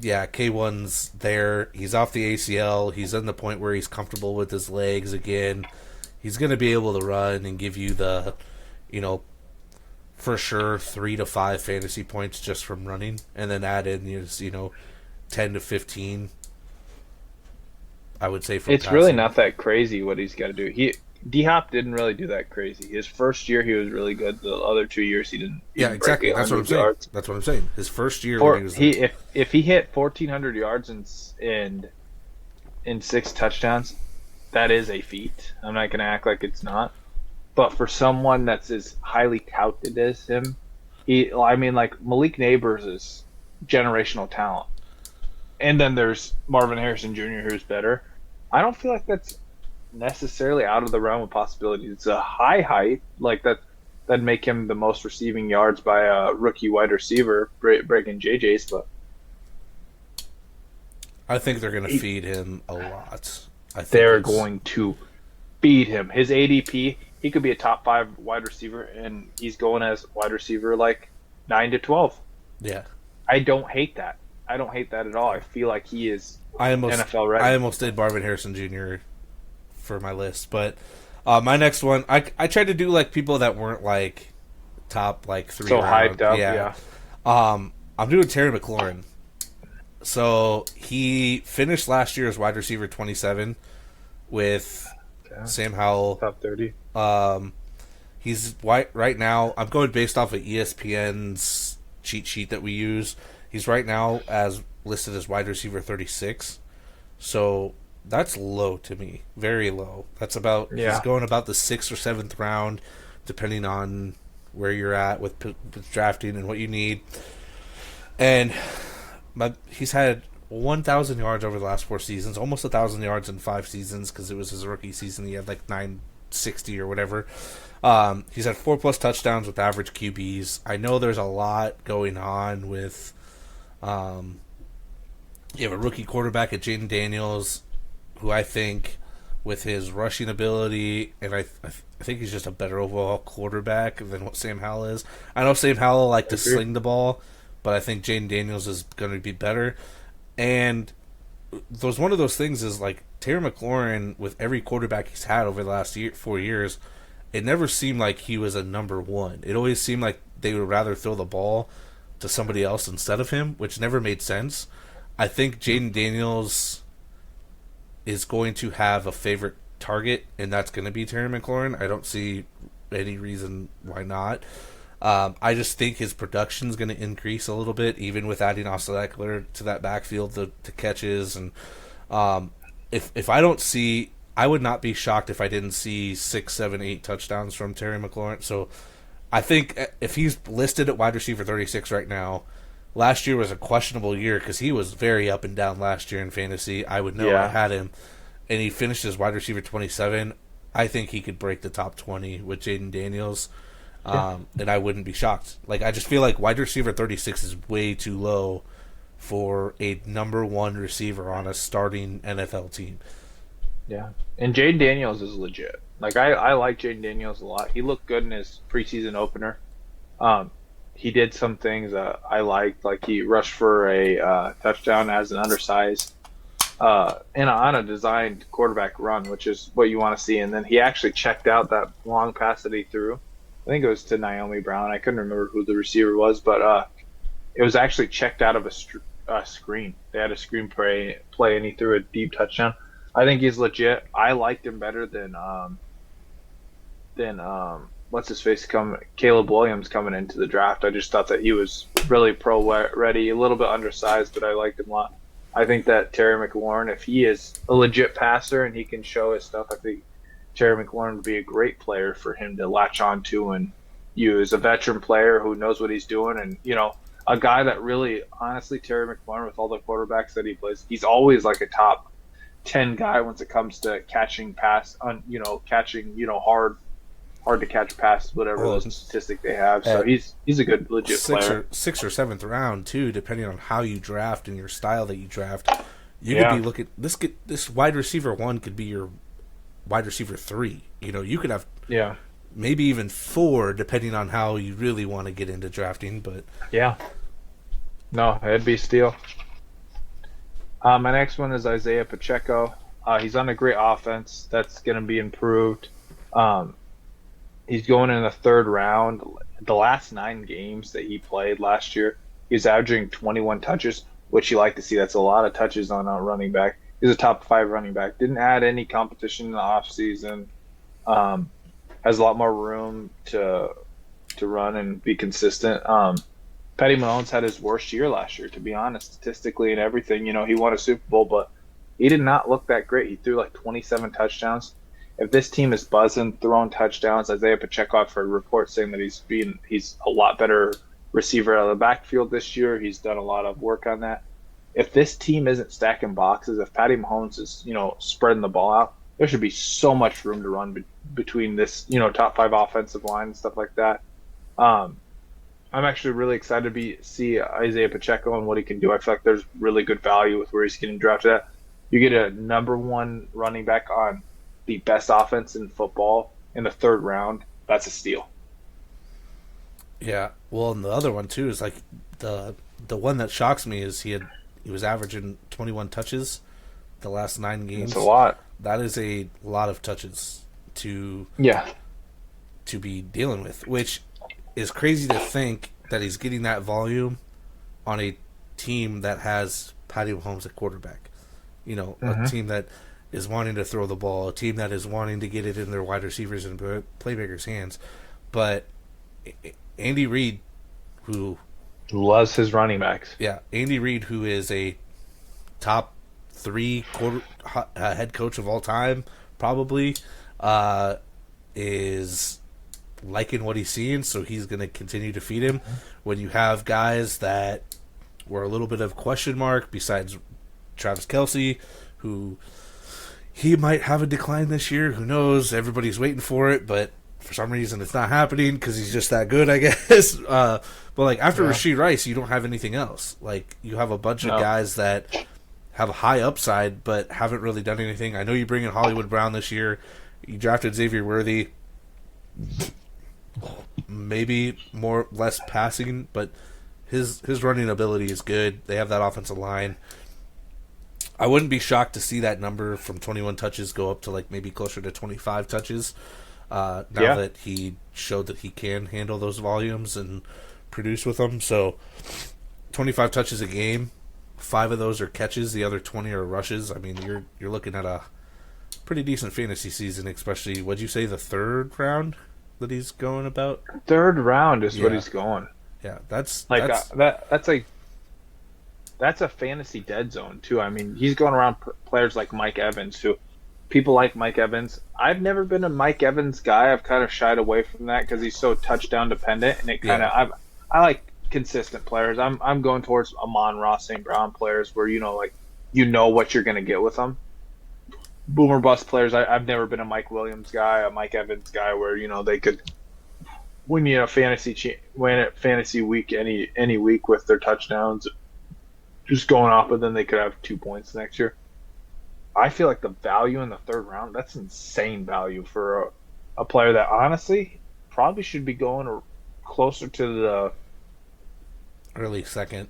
yeah, K1's there. He's off the ACL. He's in the point where he's comfortable with his legs again. He's going to be able to run and give you the, for sure 3 to 5 fantasy points just from running, and then add in 10 to 15. I would say it's passing. Really not that crazy what he's got to do. D-Hop didn't really do that crazy. His first year he was really good. The other 2 years he didn't. Yeah, exactly. That's what I'm saying. Yards. That's what I'm saying. His first year, if he hit 1,400 yards and 6 touchdowns, that is a feat. I'm not going to act like it's not. But for someone that's as highly touted as him, Malik Neighbors is generational talent. And then there's Marvin Harrison Jr., who's better. I don't feel like that's necessarily out of the realm of possibility. It's a high height, like that'd make him the most receiving yards by a rookie wide receiver, breaking JJ's, but I think they're going to feed him a lot. They're going to feed him. His ADP, he could be a top 5 wide receiver, and he's going as wide receiver 9 to 12. Yeah. I don't hate that. I don't hate that at all. I feel like he is NFL ready. I almost did Marvin Harrison Jr. for my list, but My next one, I tried to do like people that weren't like top like three So round. hyped up, Yeah. yeah. I'm doing Terry McLaurin. So he finished last year as wide receiver 27 with Okay. Sam Howell. Top 30. He's right now. I'm going based off of ESPN's cheat sheet that we use. He's right now as listed as wide receiver 36. So that's low to me, very low. That's about Yeah. he's going about the 6th or 7th round, depending on where you're at with drafting and what you need. And he's had 1,000 yards over the last 4 seasons, almost 1,000 yards in 5 seasons because it was his rookie season. He had like 960 or whatever. He's had 4+ touchdowns with average QBs. I know there's a lot going on with. You have a rookie quarterback at Jaden Daniels, who I think, with his rushing ability, and I think he's just a better overall quarterback than what Sam Howell is. I know Sam Howell liked to sling the ball, but I think Jaden Daniels is going to be better. And there's one of those things is like Terry McLaurin, with every quarterback he's had over the last 4 years, it never seemed like he was a number one. It always seemed like they would rather throw the ball to somebody else instead of him, which never made sense. I think Jaden Daniels is going to have a favorite target, and that's going to be Terry McLaurin. I don't see any reason why not. I just think his production is going to increase a little bit, even with adding Austin Eckler to that backfield, the catches. And if I don't see, I would not be shocked if I didn't see 6, 7, 8 touchdowns from Terry McLaurin. So I think if he's listed at wide receiver 36 right now, last year was a questionable year because he was very up and down last year in fantasy. I would know I had him, and he finished as wide receiver 27. I think he could break the top 20 with Jaden Daniels, and I wouldn't be shocked. Like, I just feel like wide receiver 36 is way too low for a number one receiver on a starting NFL team. Yeah. And Jaden Daniels is legit. Like, I like Jaden Daniels a lot. He looked good in his preseason opener. He did some things that I liked, like he rushed for a touchdown as an undersized on a designed quarterback run, which is what you want to see. And then he actually checked out that long pass that he threw. I think it was to Naomi Brown. I couldn't remember who the receiver was, but it was actually checked out of a screen. They had a screen play, and he threw a deep touchdown. I think he's legit. I liked him better than what's his face Caleb Williams coming into the draft. I just thought that he was really pro ready, a little bit undersized, but I liked him a lot. I think that Terry McLaurin, if he is a legit passer and he can show his stuff, I think Terry McLaurin would be a great player for him to latch on to and use. A veteran player who knows what he's doing, and a guy that really, honestly, Terry McLaurin, with all the quarterbacks that he plays, he's always like a top 10 guy when it comes to catching catching hard to catch passes, whatever those statistic they have. So he's a good legit player. 6th or 7th round too, depending on how you draft and your style that you draft. You could be looking this wide receiver 1 could be your wide receiver 3. You could have maybe even 4 depending on how you really want to get into drafting. But no, it'd be steal. My next one is Isaiah Pacheco. He's on a great offense that's going to be improved. He's going in the 3rd round. The last 9 games that he played last year, he's averaging 21 touches, which you like to see. That's a lot of touches on a running back. He's a top 5 running back. Didn't add any competition in the offseason. Has a lot more room to run and be consistent. Patty Mahomes had his worst year last year, to be honest, statistically and everything. He won a Super Bowl, but he did not look that great. He threw like 27 touchdowns. If this team is buzzing, throwing touchdowns, Isaiah Pacheco, I've heard reports saying that he's a lot better receiver out of the backfield this year. He's done a lot of work on that. If this team isn't stacking boxes, if Patty Mahomes is, spreading the ball out, there should be so much room to run between this, top 5 offensive line and stuff like that. I'm actually really excited to see Isaiah Pacheco and what he can do. I feel like there's really good value with where he's getting drafted at. You get a number 1 running back on the best offense in football in the 3rd round. That's a steal. Yeah, well, and the other one too is like the one that shocks me is he was averaging 21 touches the last 9 games. That's a lot. That is a lot of touches to Yeah. be dealing with, which is crazy to think that he's getting that volume on a team that has Patty Mahomes at quarterback. You know, a team that is wanting to throw the ball, a team that is wanting to get it in their wide receivers and playmakers' hands. But Andy Reid, who loves his running backs. Yeah, Andy Reid, who is a top 3 head coach of all time, probably, is liking what he's seeing, so he's going to continue to feed him. When you have guys that were a little bit of question mark, besides Travis Kelce, who he might have a decline this year, who knows? Everybody's waiting for it, but for some reason it's not happening because he's just that good, I guess. But like after Rashee Rice, you don't have anything else. Like you have a bunch of guys that have a high upside but haven't really done anything. I know you bring in Hollywood Brown this year. You drafted Xavier Worthy. Maybe less passing, but his running ability is good. They have that offensive line. I wouldn't be shocked to see that number from 21 touches go up to like maybe closer to 25 touches. Now that he showed that he can handle those volumes and produce with them. So 25 touches a game, 5 of those are catches, the other 20 are rushes. I mean, you're looking at a pretty decent fantasy season, especially, what'd you say, the 3rd round that he's going about? 3rd round is what he's going. Yeah, that's a fantasy dead zone too. I mean, he's going around players like Mike Evans, who people like Mike Evans. I've never been a Mike Evans guy. I've kind of shied away from that because he's so touchdown dependent, and it kind of I like consistent players. I'm going towards Amon-Ra St. Brown players where what you're going to get with them. Boomer bust players. I've never been a Mike Williams guy, a Mike Evans guy where they could win a fantasy week any week with their touchdowns, just going off, but then they could have 2 points next year. I feel like the value in the 3rd round, that's insane value for a player that honestly probably should be going closer to the early 2nd.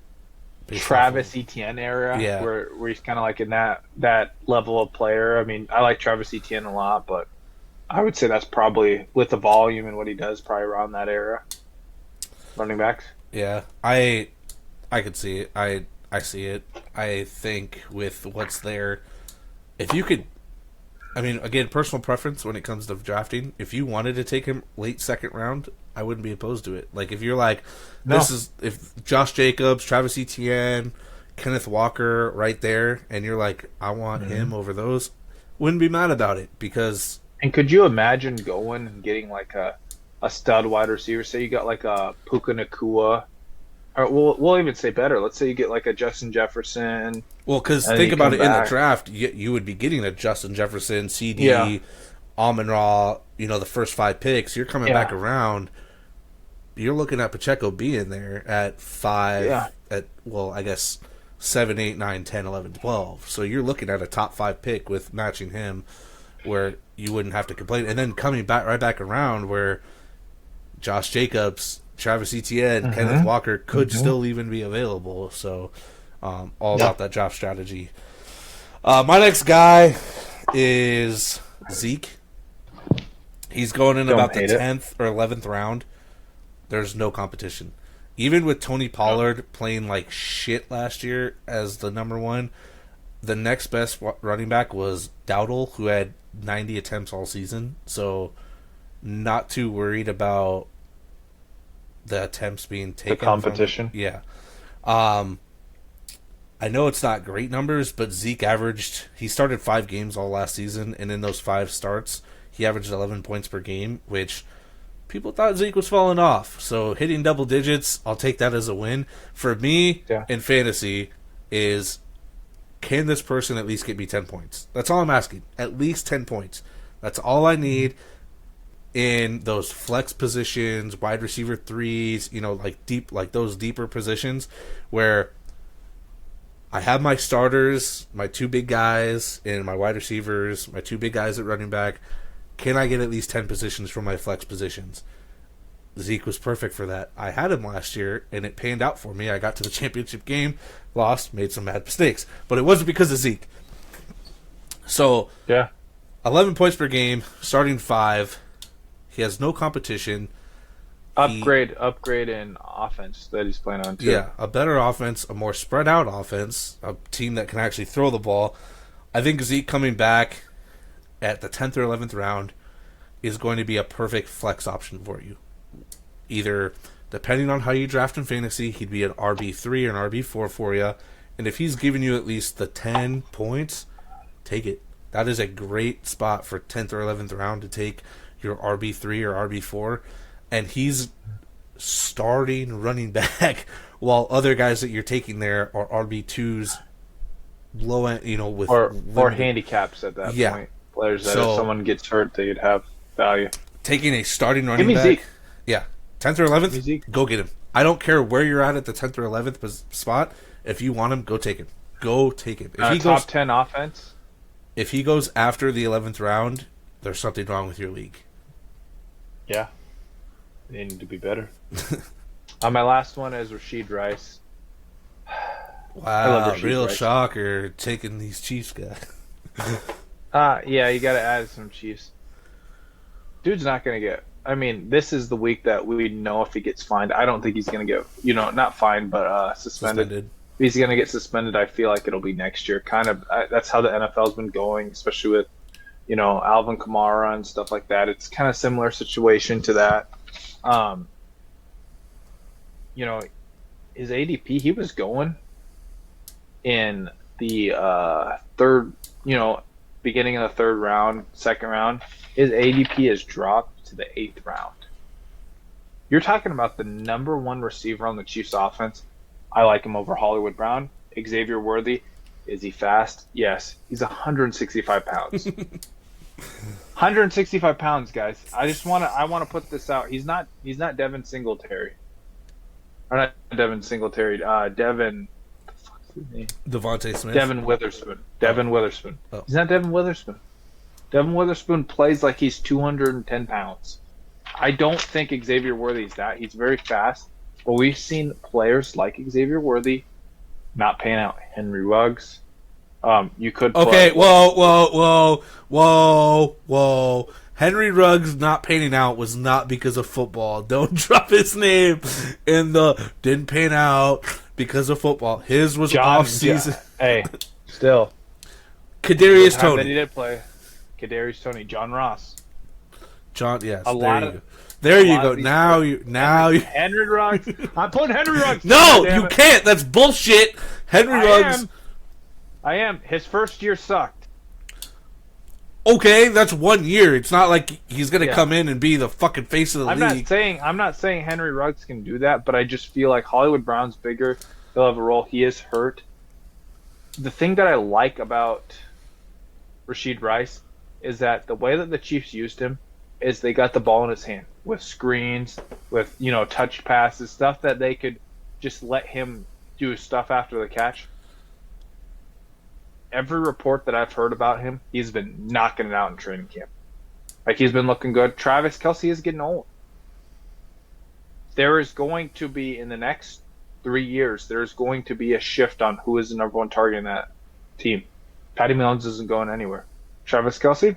Travis Etienne era, where he's kind of like in that level of player. I mean, I like Travis Etienne a lot, but I would say that's probably, with the volume and what he does, probably around that era. Running backs. Yeah, I could see it. I see it. I think with what's there, if you could, I mean, again, personal preference when it comes to drafting. If you wanted to take him late 2nd round, I wouldn't be opposed to it. Like if you're like, if Josh Jacobs, Travis Etienne, Kenneth Walker right there, and you're like, I want him over those, wouldn't be mad about it because. And could you imagine going and getting like a stud wide receiver? Say you got like a Puka Nacua. Or we'll even say better. Let's say you get like a Justin Jefferson. Well, because think about it, in the draft, you would be getting a Justin Jefferson, CD, Amon-Ra, the first 5 picks. You're coming back around. You're looking at Pacheco being there at 5, I guess 7, 8, 9, 10, 11, 12. So you're looking at a top 5 pick with matching him where you wouldn't have to complain. And then coming right back around where Josh Jacobs, Travis Etienne, Kenneth Walker could still even be available. So all about that draft strategy. My next guy is Zeke. He's going in about the 10th or 11th round. There's no competition. Even with Tony Pollard playing like shit last year as the number 1, the next best running back was Dowdle, who had 90 attempts all season. So not too worried about the attempts being taken. The competition. I know it's not great numbers, but Zeke he started 5 games all last season, and in those 5 starts, he averaged 11 points per game, which people thought Zeke was falling off. So hitting double digits, I'll take that as a win. For me, in fantasy, is can this person at least get me 10 points? That's all I'm asking. At least 10 points. That's all I need in those flex positions, wide receiver 3s, like those deeper positions where I have my starters, my 2 big guys, and my wide receivers, my 2 big guys at running back. Can I get at least 10 positions from my flex positions? Zeke was perfect for that. I had him last year, and it panned out for me. I got to the championship game, lost, made some bad mistakes. But it wasn't because of Zeke. So 11 points per game, starting 5. He has no competition. Upgrade in offense that he's playing on too. Yeah, a better offense, a more spread out offense, a team that can actually throw the ball. I think Zeke coming back at the 10th or 11th round is going to be a perfect flex option for you. Either, depending on how you draft in fantasy, he'd be an RB3 or an RB4 for you. And if he's giving you at least the 10 points, take it. That is a great spot for 10th or 11th round to take your RB3 or RB4. And he's starting running back while other guys that you're taking there are RB2s, low end, with or handicaps at that point. Players that if someone gets hurt, they'd have value. Taking a starting running back. Zeke. Yeah. 10th or 11th, go get him. I don't care where you're at the 10th or 11th spot. If you want him, go take him. Go take him. If he top goes 10 offense. If he goes after the 11th round, there's something wrong with your league. Yeah. They need to be better. My last one is Rashid Rice. Wow, real Rice. Shocker taking these Chiefs guys. Yeah, you got to add some Chiefs. Dude's not going to get... I mean, this is the week that we know if he gets fined. I don't think he's going to get, not fined, but suspended. If he's going to get suspended, I feel like it'll be next year. That's how the NFL's been going, especially with, Alvin Kamara and stuff like that. It's kind of similar situation to that. His ADP, he was going in the third, beginning of the third round, second round. His ADP has dropped to the 8th round. You're talking about the number one receiver on the Chiefs offense. I like him over Hollywood Brown. Xavier Worthy. Is he fast? Yes. He's 165 pounds. 165 pounds, guys. I want to put this out. He's not Devin Singletary. Or not Devin Singletary. Devin. What the fuck's his name? Devontae Smith. Devin Witherspoon. Devin Witherspoon. Oh. He's not Devin Witherspoon. Devin Witherspoon plays like he's 210 pounds. I don't think Xavier Worthy is that. He's very fast. But we've seen players like Xavier Worthy not paying out. Henry Ruggs. You could put... Okay, whoa. Henry Ruggs not panning out was not because of football. Don't drop his name in the didn't pan out because of football. His was off season. Hey, still. Kadarius Toney. That he did play. Kadarius Toney. John Ross. Yes. There you go. Now you. Henry Ruggs. I'm putting Henry Ruggs. No, you can't. That's bullshit. Henry Ruggs. I am. His first year sucked. Okay, that's 1 year. It's not like he's going to come in and be the fucking face of the league. I'm not saying Henry Ruggs can do that, but I just feel like Hollywood Brown's bigger. He'll have a role. He is hurt. The thing that I like about Rashid Rice is that the way that the Chiefs used him is they got the ball in his hand with screens, with, touch passes, stuff that they could just let him do stuff after the catch. Every report that I've heard about him, he's been knocking it out in training camp. Like, he's been looking good. Travis Kelce is getting old. There is going to be, in the next 3 years, there's going to be a shift on who is the number one target in that team. Patty Mahomes isn't going anywhere. Travis Kelce,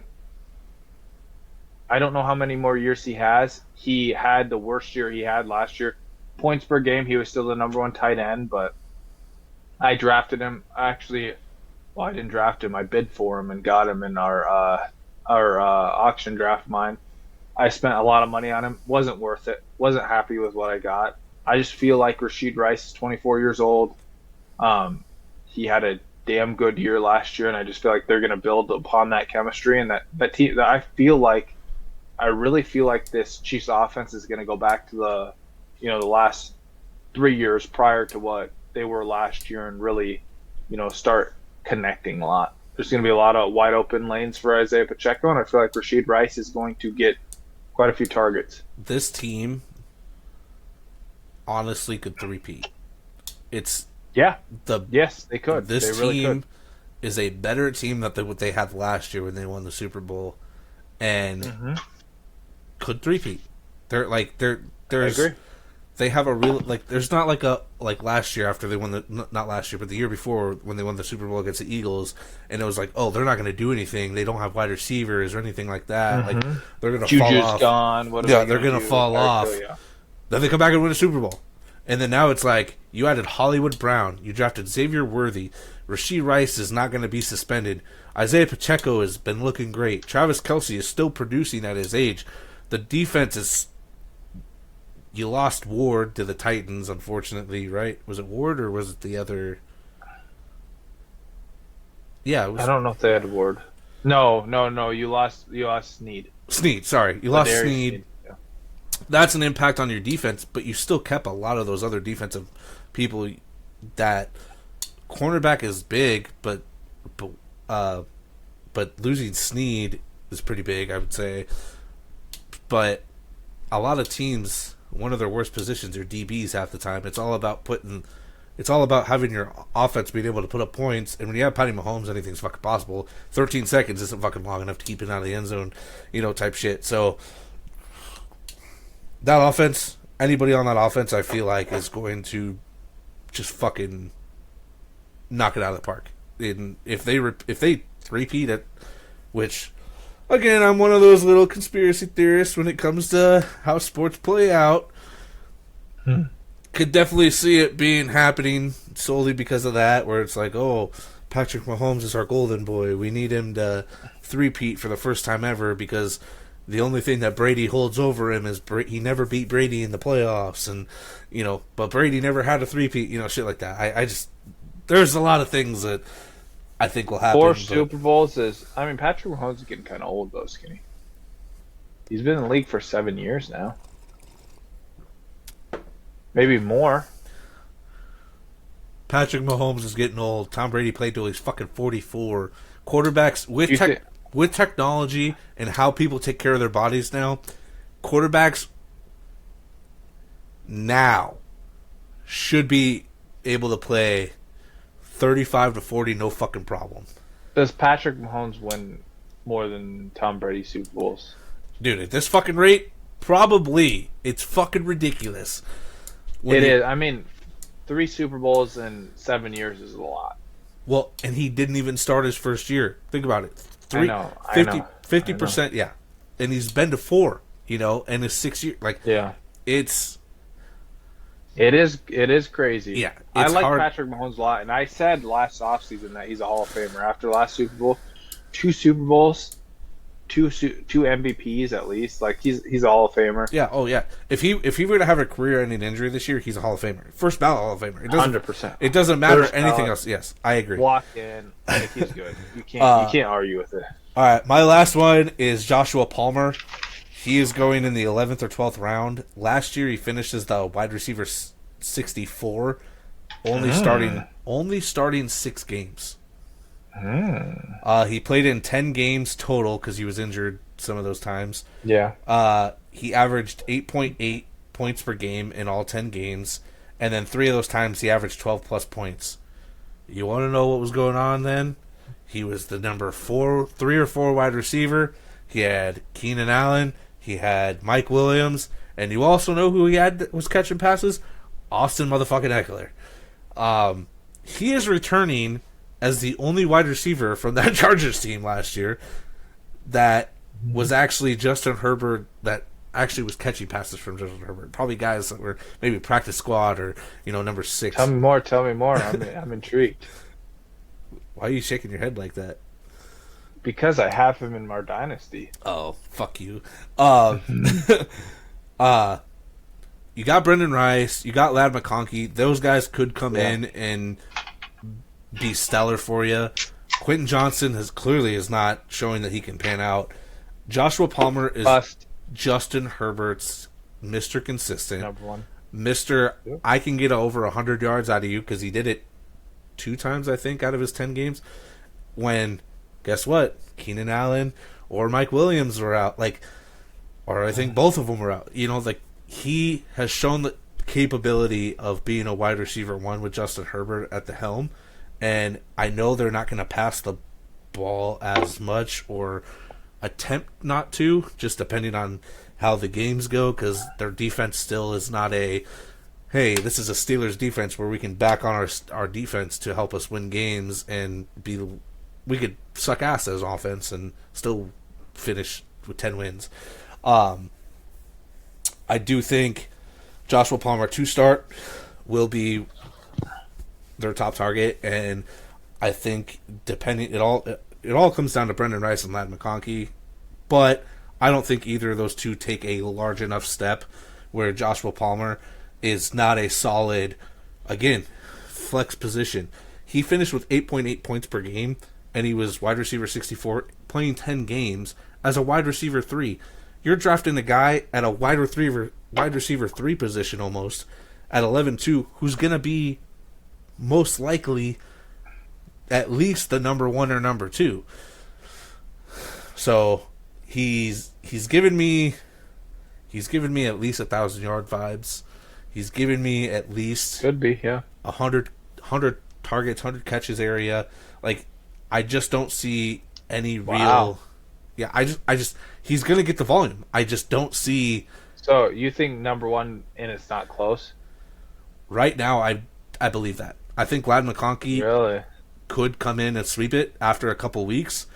I don't know how many more years he has. He had the worst year he had last year. Points per game, he was still the number one tight end, but I drafted him. Actually, I didn't draft him. I bid for him and got him in our auction draft mine. I spent a lot of money on him. Wasn't worth it. Wasn't happy with what I got. I just feel like Rashid Rice is 24 years old. He had a damn good year last year, and I just feel like they're going to build upon that chemistry and that team. That I really feel like this Chiefs offense is going to go back to the last 3 years prior to what they were last year and really, start connecting a lot. There's going to be a lot of wide open lanes for Isaiah Pacheco, and I feel like Rashid Rice is going to get quite a few targets. This team honestly could three-peat. Yes, they could. This they really team could. is a better team than what they had last year when they won the Super Bowl, and could three-peat. I agree. they have a real like. There's not like a like last year after they won the not last year, but the year before when they won the Super Bowl against the Eagles, and it was like, oh, they're not going to do anything. They don't have wide receivers or anything like that. Like they're going to fall Juju's off. gone. What Yeah, they're going to fall off. Yeah. Then they come back and win a Super Bowl. And then now it's like, you added Hollywood Brown. You drafted Xavier Worthy. Rasheed Rice is not going to be suspended. Isaiah Pacheco has been looking great. Travis Kelce is still producing at his age. The defense is... You lost Ward to the Titans, unfortunately, right? Was it Ward or was it the other... Yeah, it was... I don't know if they had Ward. No. You lost Snead. Snead, sorry. You lost Ladarius Snead. Yeah. That's an impact on your defense, but you still kept a lot of those other defensive people that cornerback is big, but losing Snead is pretty big, I would say. But a lot of teams, one of their worst positions are DBs half the time. It's all about having your offense being able to put up points, and when you have Patty Mahomes, anything's fucking possible. 13 seconds isn't fucking long enough to keep it out of the end zone, type shit. So that offense, anybody on that offense, I feel like is going to just fucking knock it out of the park. And if they repeat it, which again, I'm one of those little conspiracy theorists when it comes to how sports play out. Could definitely see it happening solely because of that, where it's like, oh, Patrick Mahomes is our golden boy. We need him to three-peat for the first time ever because the only thing that Brady holds over him is he never beat Brady in the playoffs, and but Brady never had a three-peat, shit like that. I just there's a lot of things that I think will happen. 4 Super Bowls Patrick Mahomes is getting kind of old though, Skinny. He's been in the league for 7 years now. Maybe more. Patrick Mahomes is getting old. Tom Brady played till he's fucking 44. Quarterbacks with technology and how people take care of their bodies now, quarterbacks now should be able to play 35 to 40 no fucking problem. Does Patrick Mahomes win more than Tom Brady Super Bowls? Dude, at this fucking rate, probably. It's fucking ridiculous. It is. 3 Super Bowls in 7 years is a lot. Well, and he didn't even start his first year. Think about it. 50%, yeah. And he's been to 4, and his 6 years. Yeah. It is crazy. Yeah. I like hard. Patrick Mahomes a lot, and I said last offseason that he's a Hall of Famer. After last Super Bowl, 2 Super Bowls, two MVPs at least. He's a Hall of Famer. Yeah. Oh yeah. If he were to have a career-ending injury this year, he's a Hall of Famer. First ballot Hall of Famer. 100%. It doesn't matter anything else. Yes, I agree. Walk in. He's good. You can't argue with it. All right. My last one is Joshua Palmer. He is going in the 11th or 12th round. Last year, he finished as the wide receiver 64, only starting 6 games. He played in 10 games total because he was injured some of those times. Yeah. He averaged 8.8 points per game in all 10 games, and then 3 of those times he averaged 12 plus points. You want to know what was going on then? He was the number 3 or 4 wide receiver. He had Keenan Allen. He had Mike Williams. And you also know who he had that was catching passes? Austin motherfucking Eckler. He is returning as the only wide receiver from that Chargers team last year that was actually Justin Herbert, that actually was catching passes from Justin Herbert. Probably guys that were maybe practice squad or, number 6. Tell me more. I'm intrigued. Why are you shaking your head like that? Because I have him in my dynasty. Oh, fuck you. You got Brendan Rice, you got Ladd McConkey. Those guys could come in and be stellar for you. Quentin Johnson is not showing that he can pan out. Joshua Palmer is Justin Herbert's Mr. Consistent. Number 1. Mr. I can get over 100 yards out of you because he did it 2 times, I think, out of his 10 games. When, guess what? Keenan Allen or Mike Williams were out. Or I think both of them were out. He has shown the capability of being a wide receiver 1 with Justin Herbert at the helm. And I know they're not going to pass the ball as much or attempt not to, just depending on how the games go because their defense still is not a hey, this is a Steelers defense where we can back on our defense to help us win games and we could suck ass as offense and still finish with 10 wins. I do think Joshua Palmer to start will be their top target, and I think depending it all comes down to Brendan Rice and Ladd McConkey, but I don't think either of those two take a large enough step where Joshua Palmer is not a solid, again, flex position. He finished with 8.8 points per game, and he was wide receiver 64, playing 10 games as a wide receiver 3. You're drafting a guy at a wide receiver 3 position almost at 11-2 who's going to be most likely at least the number 1 or number 2. So he's given me at least 1,000-yard vibes. He's given me at least could be 100 targets, 100 catches area. Like I just don't see any real. Yeah, I just he's gonna get the volume. I just don't see. So you think number 1 and it's not close? Right now, I believe that. I think Ladd McConkey really could come in and sweep it after a couple weeks,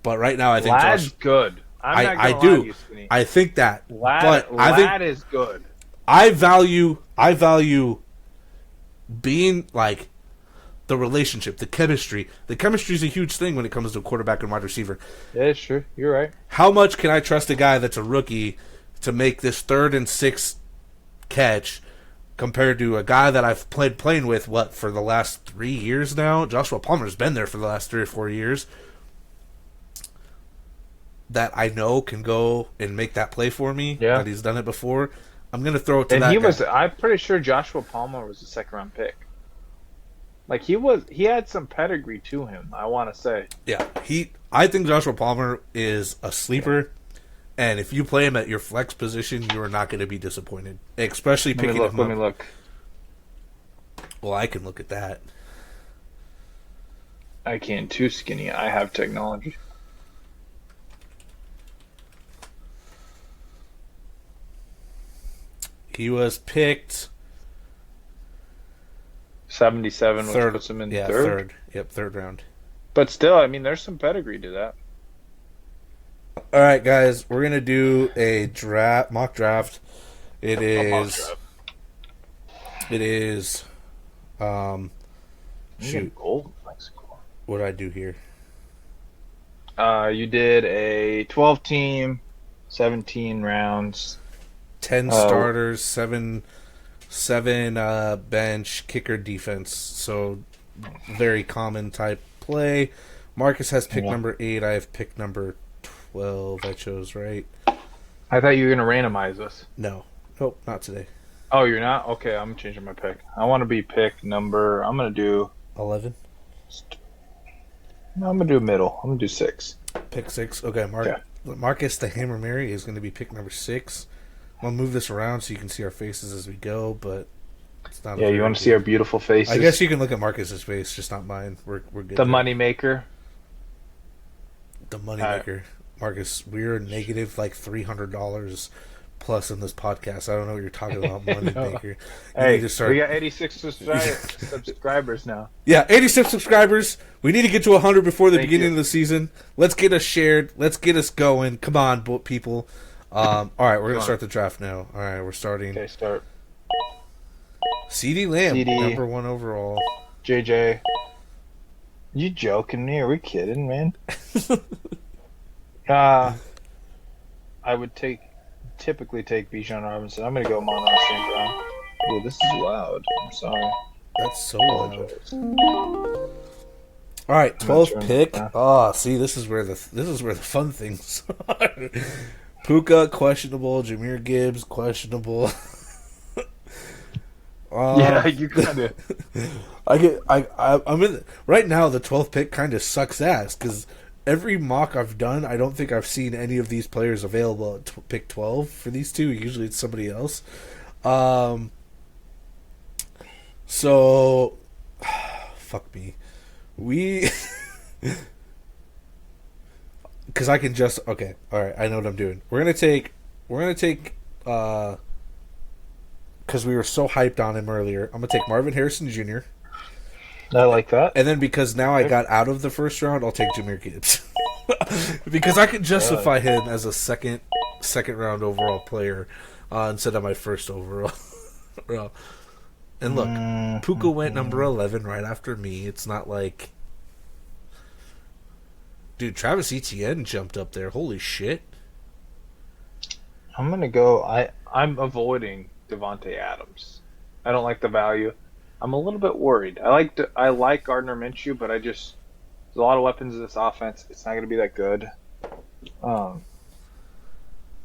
but right now I think Ladd's good. I do. I think that. Ladd is good. I value being like the relationship, the chemistry. The chemistry is a huge thing when it comes to quarterback and wide receiver. Yeah, it's true. You're right. How much can I trust a guy that's a rookie to make this 3rd and 6th catch compared to a guy that I've playing with, for the last 3 years now? Joshua Palmer's been there for the last 3 or 4 years. That I know can go and make that play for me. Yeah. That he's done it before. I'm going to throw it to and that he guy. was. I'm pretty sure Joshua Palmer was a 2nd-round pick. Like he had some pedigree to him. I want to say. Yeah, I think Joshua Palmer is a sleeper, and if you play him at your flex position, you are not going to be disappointed. Especially picking him up. Let me look. Well, I can look at that. I can't. Too skinny. I have technology. He was picked 77, which third. puts him in Yeah, third. Yep, 3rd round. But still, I mean, there's some pedigree to that. All right, guys, we're gonna do a mock draft. It is. Shoot, Gold Mexico. what did I do here? You did a 12-team, 17 rounds. 10 starters, seven bench, kicker, defense. So very common type play. Marcus has pick number 8. I have pick number 12. I chose right. I thought you were going to randomize us. No. Nope, not today. Oh, you're not? Okay, I'm changing my pick. I want to be pick number... I'm going to do... 11? No, I'm going to do middle. I'm going to do 6. Pick 6. Okay, Marcus the Hammer Mary is going to be pick number 6. I'll move this around so you can see our faces as we go, but it's not. Yeah, you want to see our beautiful faces? I guess you can look at Marcus's face, just not mine. We're good. The money maker. The money maker. Marcus, we're negative like $300 plus in this podcast. I don't know what you're talking about, money maker. Hey, we got 86 subscribers now. Yeah, 86 subscribers. We need to get to 100 before the beginning of the season. Let's get us shared. Let's get us going. Come on, people. All right, we're gonna start the draft now. All right, we're starting. Okay, start. CeeDee Lamb, number 1 overall. JJ. You joking me? Are we kidding, man? I would typically take Bijan Robinson. I'm gonna go Mono St. Brown. Oh, this is loud. I'm sorry. That's so loud. All right, 12th pick. Oh, see, this is where the fun things are. Puka questionable, Jahmyr Gibbs questionable. Yeah, you kind of. I'm in right now. The 12th pick kind of sucks ass because every mock I've done, I don't think I've seen any of these players available at pick 12 for these two. Usually it's somebody else. So, fuck me. Because I can just... Okay, alright, I know what I'm doing. We're going to take we're gonna take because we were so hyped on him earlier. I'm gonna take Marvin Harrison Jr. I like that. And then because now I got out of the first round, I'll take Jahmyr Gibbs because I can justify him as a second round overall player instead of my first overall. And look, Puka went number 11 right after me. It's not like, dude, Travis Etienne jumped up there. Holy shit! I'm gonna go. I'm avoiding Devontae Adams. I don't like the value. I'm a little bit worried. I like Gardner Minshew, but there's a lot of weapons in this offense. It's not gonna be that good. How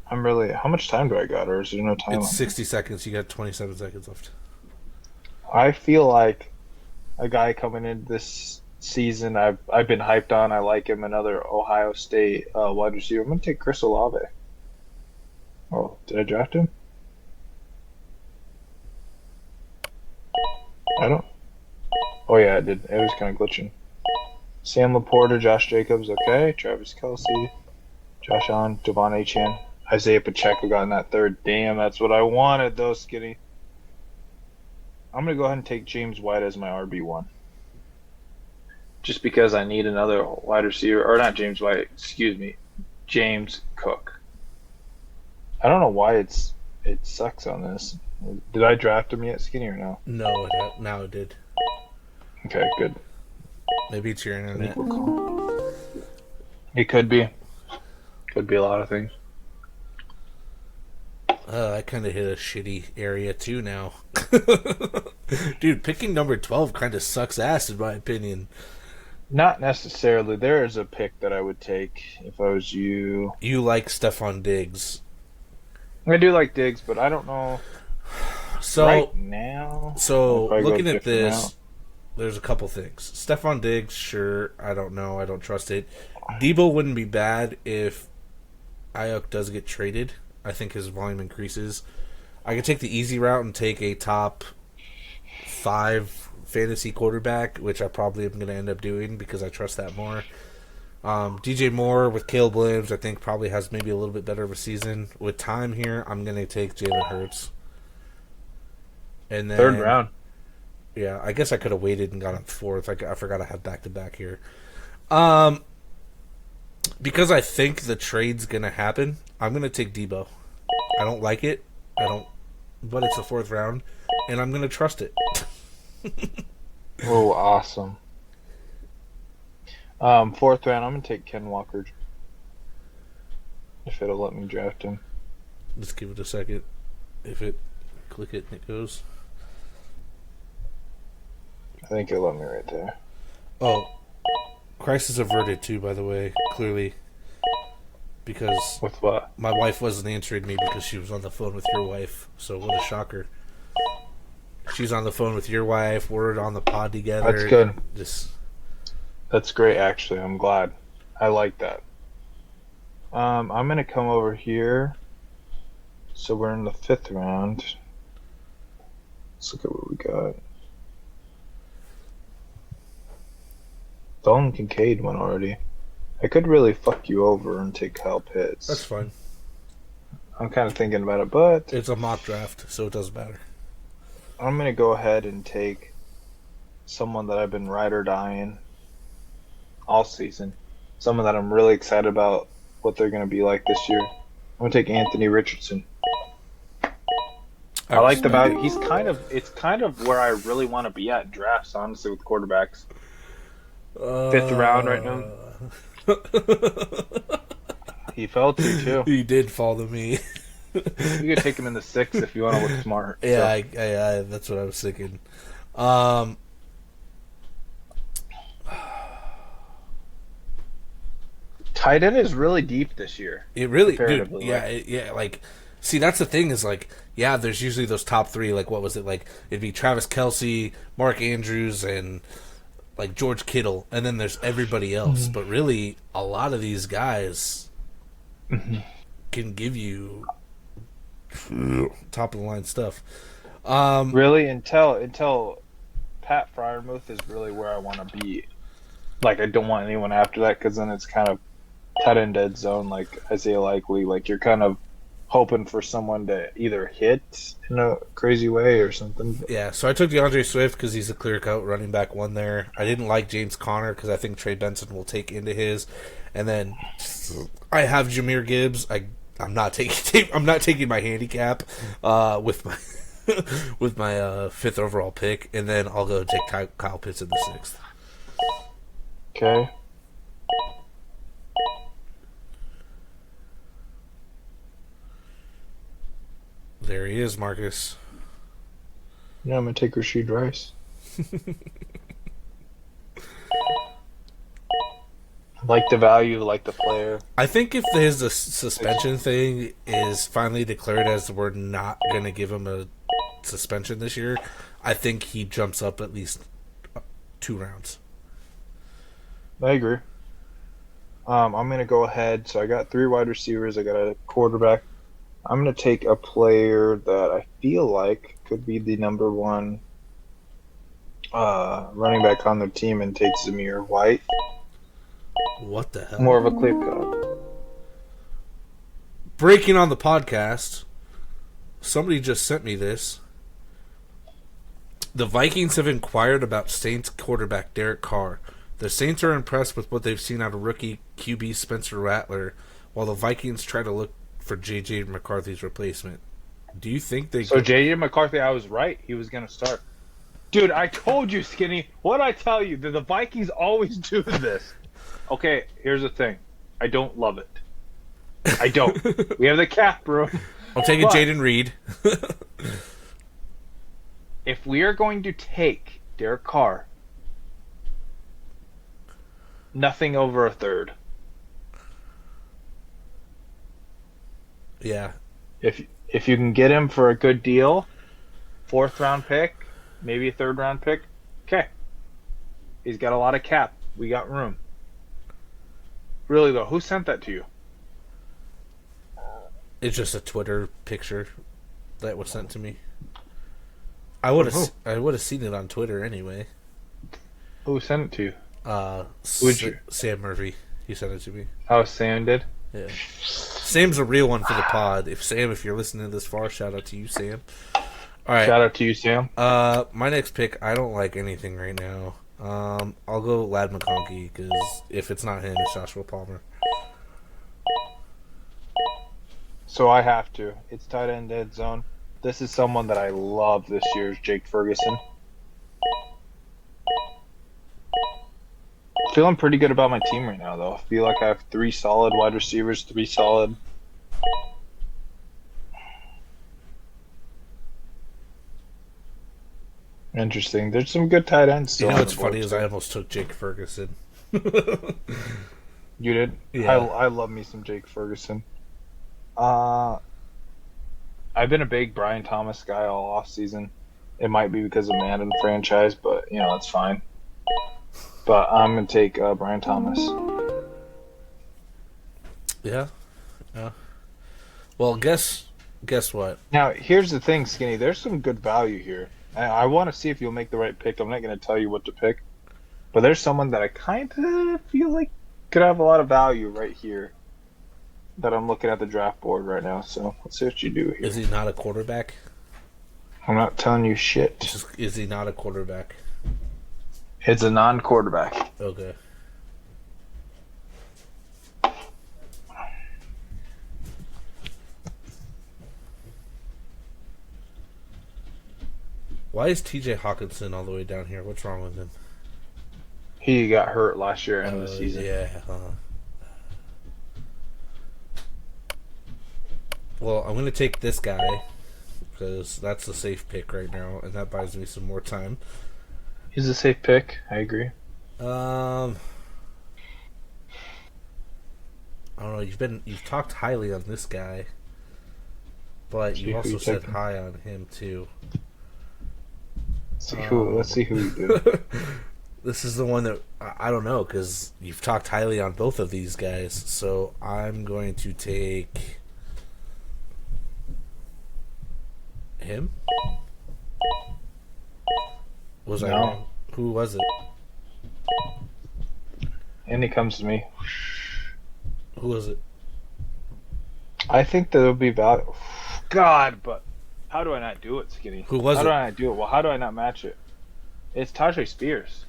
much time do I got, or is there no time? It's 60 seconds. You got 27 seconds left. I feel like a guy coming into this season I've been hyped on. I like him. Another Ohio State wide receiver. I'm gonna take Chris Olave. Oh, did I draft him? I don't. Oh yeah, I did. It was kind of glitching. Sam Laporta, Josh Jacobs, okay. Travis Kelce, Josh Allen, Devon Achane, Isaiah Pacheco got in that third. Damn, that's what I wanted, though, Skinny. I'm gonna go ahead and take James White as my RB1. Just because I need another wide receiver, or not James White, excuse me, James Cook. I don't know why it sucks on this. Did I draft him yet, Skinny, or no? No, now it did. Okay, good. Maybe it's your internet. It could be. Could be a lot of things. I kind of hit a shitty area too now. Dude, picking number 12 kind of sucks ass in my opinion. Not necessarily. There is a pick that I would take if I was you. You like Stephon Diggs. I do like Diggs, but I don't know. So right now. So looking at this, there's a couple things. Stephon Diggs, sure. I don't know. I don't trust it. Debo wouldn't be bad if Ayuk does get traded. I think his volume increases. I could take the easy route and take a top 5 fantasy quarterback, which I probably am going to end up doing because I trust that more. DJ Moore with Caleb Williams, I think probably has maybe a little bit better of a season. With time here, I'm going to take Jalen Hurts. And then, 3rd round. Yeah, I guess I could have waited and got him 4th. I forgot I had back-to-back here. Because I think the trade's going to happen, I'm going to take Debo. I don't like it. But it's the 4th round, and I'm going to trust it. Oh, awesome. 4th round, I'm going to take Ken Walker. If it'll let me draft him. Let's give it a second. Click it and it goes. I think it'll let me right there. Oh, crisis averted too, by the way, clearly. Because with what? My wife wasn't answering me because she was on the phone with your wife. So what a shocker. She's on the phone with your wife. We're on the pod together. That's good. That's great, actually. I'm glad. I like that. I'm going to come over here. So we're in the 5th round. Let's look at what we got. Dalton Kincaid went already. I could really fuck you over and take Kyle Pitts. That's fine. I'm kind of thinking about it, but it's a mock draft, so it doesn't matter. I'm going to go ahead and take someone that I've been ride or dying all season. Someone that I'm really excited about what they're going to be like this year. I'm going to take Anthony Richardson. I like the value. It's kind of where I really want to be at in drafts, honestly, with quarterbacks. 5th round right now. He fell to too. He did fall to me. You could take him in the 6th if you want to look smart. Yeah, so. That's what I was thinking. Tight end is really deep this year. It really, dude. Yeah. Like, see, that's the thing is like, yeah, there's usually those top 3. Like, what was it like? It'd be Travis Kelce, Mark Andrews, and like George Kittle, and then there's everybody else. Mm-hmm. But really, a lot of these guys can give you top of the line stuff. Really, until Pat Freiermuth is really where I want to be. Like, I don't want anyone after that because then it's kind of tight end dead zone, like Isaiah Likely. Like, you're kind of hoping for someone to either hit in a crazy way or something. Yeah, so I took DeAndre Swift because he's a clear-cut running back one there. I didn't like James Conner because I think Trey Benson will take into his. And then I have Jahmyr Gibbs. I'm not taking my handicap with my with my fifth overall pick, and then I'll go take Kyle Pitts in the sixth. Okay. There he is, Marcus. Yeah, I'm gonna take Rashid Rice. Like the value, like the player. I think if his suspension thing is finally declared as we're not going to give him a suspension this year, I think he jumps up at least 2 rounds. I agree. I'm going to go ahead. So I got 3 wide receivers. I got a quarterback. I'm going to take a player that I feel like could be the number 1 running back on their team and take Zamir White. What the hell? More of a clear cut. Breaking on the podcast, somebody just sent me this. The Vikings have inquired about Saints quarterback Derek Carr. The Saints are impressed with what they've seen out of rookie QB Spencer Rattler, while the Vikings try to look for J.J. McCarthy's replacement. Do you think they... So J.J. McCarthy, I was right. He was going to start. Dude, I told you, Skinny. What'd I tell you? That the Vikings always do this. Okay, here's the thing. I don't love it. I don't. We have the cap room. I'm taking Jaden Reed. If we are going to take Derek Carr, nothing over a third. Yeah. If you can get him for a good deal, 4th round pick, maybe a 3rd round pick, okay. He's got a lot of cap. We got room. Really though, who sent that to you? It's just a Twitter picture that was sent to me. I would have seen it on Twitter anyway. Who sent it to you? Sam Murphy. He sent it to me. Oh, Sam did? Yeah. Sam's a real one for the pod. If you're listening this far, shout out to you, Sam. All right. Shout out to you, Sam. My next pick, I don't like anything right now. I'll go Lad McConkey because if it's not him, it's Joshua Palmer. So I have to. It's tight end dead zone. This is someone that I love this year is Jake Ferguson. Feeling pretty good about my team right now, though. I feel like I have 3 solid wide receivers, 3 solid. Interesting. There's some good tight ends still. You know what's funny is I almost took Jake Ferguson. You did? Yeah. I love me some Jake Ferguson. I've been a big Brian Thomas guy all off season. It might be because of Madden franchise, but it's fine. But I'm gonna take Brian Thomas. Yeah. Well, guess what? Now here's the thing, Skinny. There's some good value here. I want to see if you'll make the right pick. I'm not gonna tell you what to pick, but there's someone that I kind of feel like could have a lot of value right here. That I'm looking at the draft board right now. So let's see what you do here. Is he not a quarterback? I'm not telling you shit. Is he not a quarterback? It's a non-quarterback. Okay. Why is TJ Hawkinson all the way down here? What's wrong with him? He got hurt last year end of the season. Yeah. Well, I'm going to take this guy because that's the safe pick right now, and that buys me some more time. He's a safe pick. I agree. I don't know. You've talked highly on this guy, but you also said high on him too. Let's see who you do. This is the one that I don't know because you've talked highly on both of these guys. So I'm going to take him. Was I wrong? Who was it? And he comes to me. Who was it? I think that it'll be value. God, but how do I not do it, Skinny? Who was How do it? I not do it? Well, how do I not match it? It's Tajay Spears.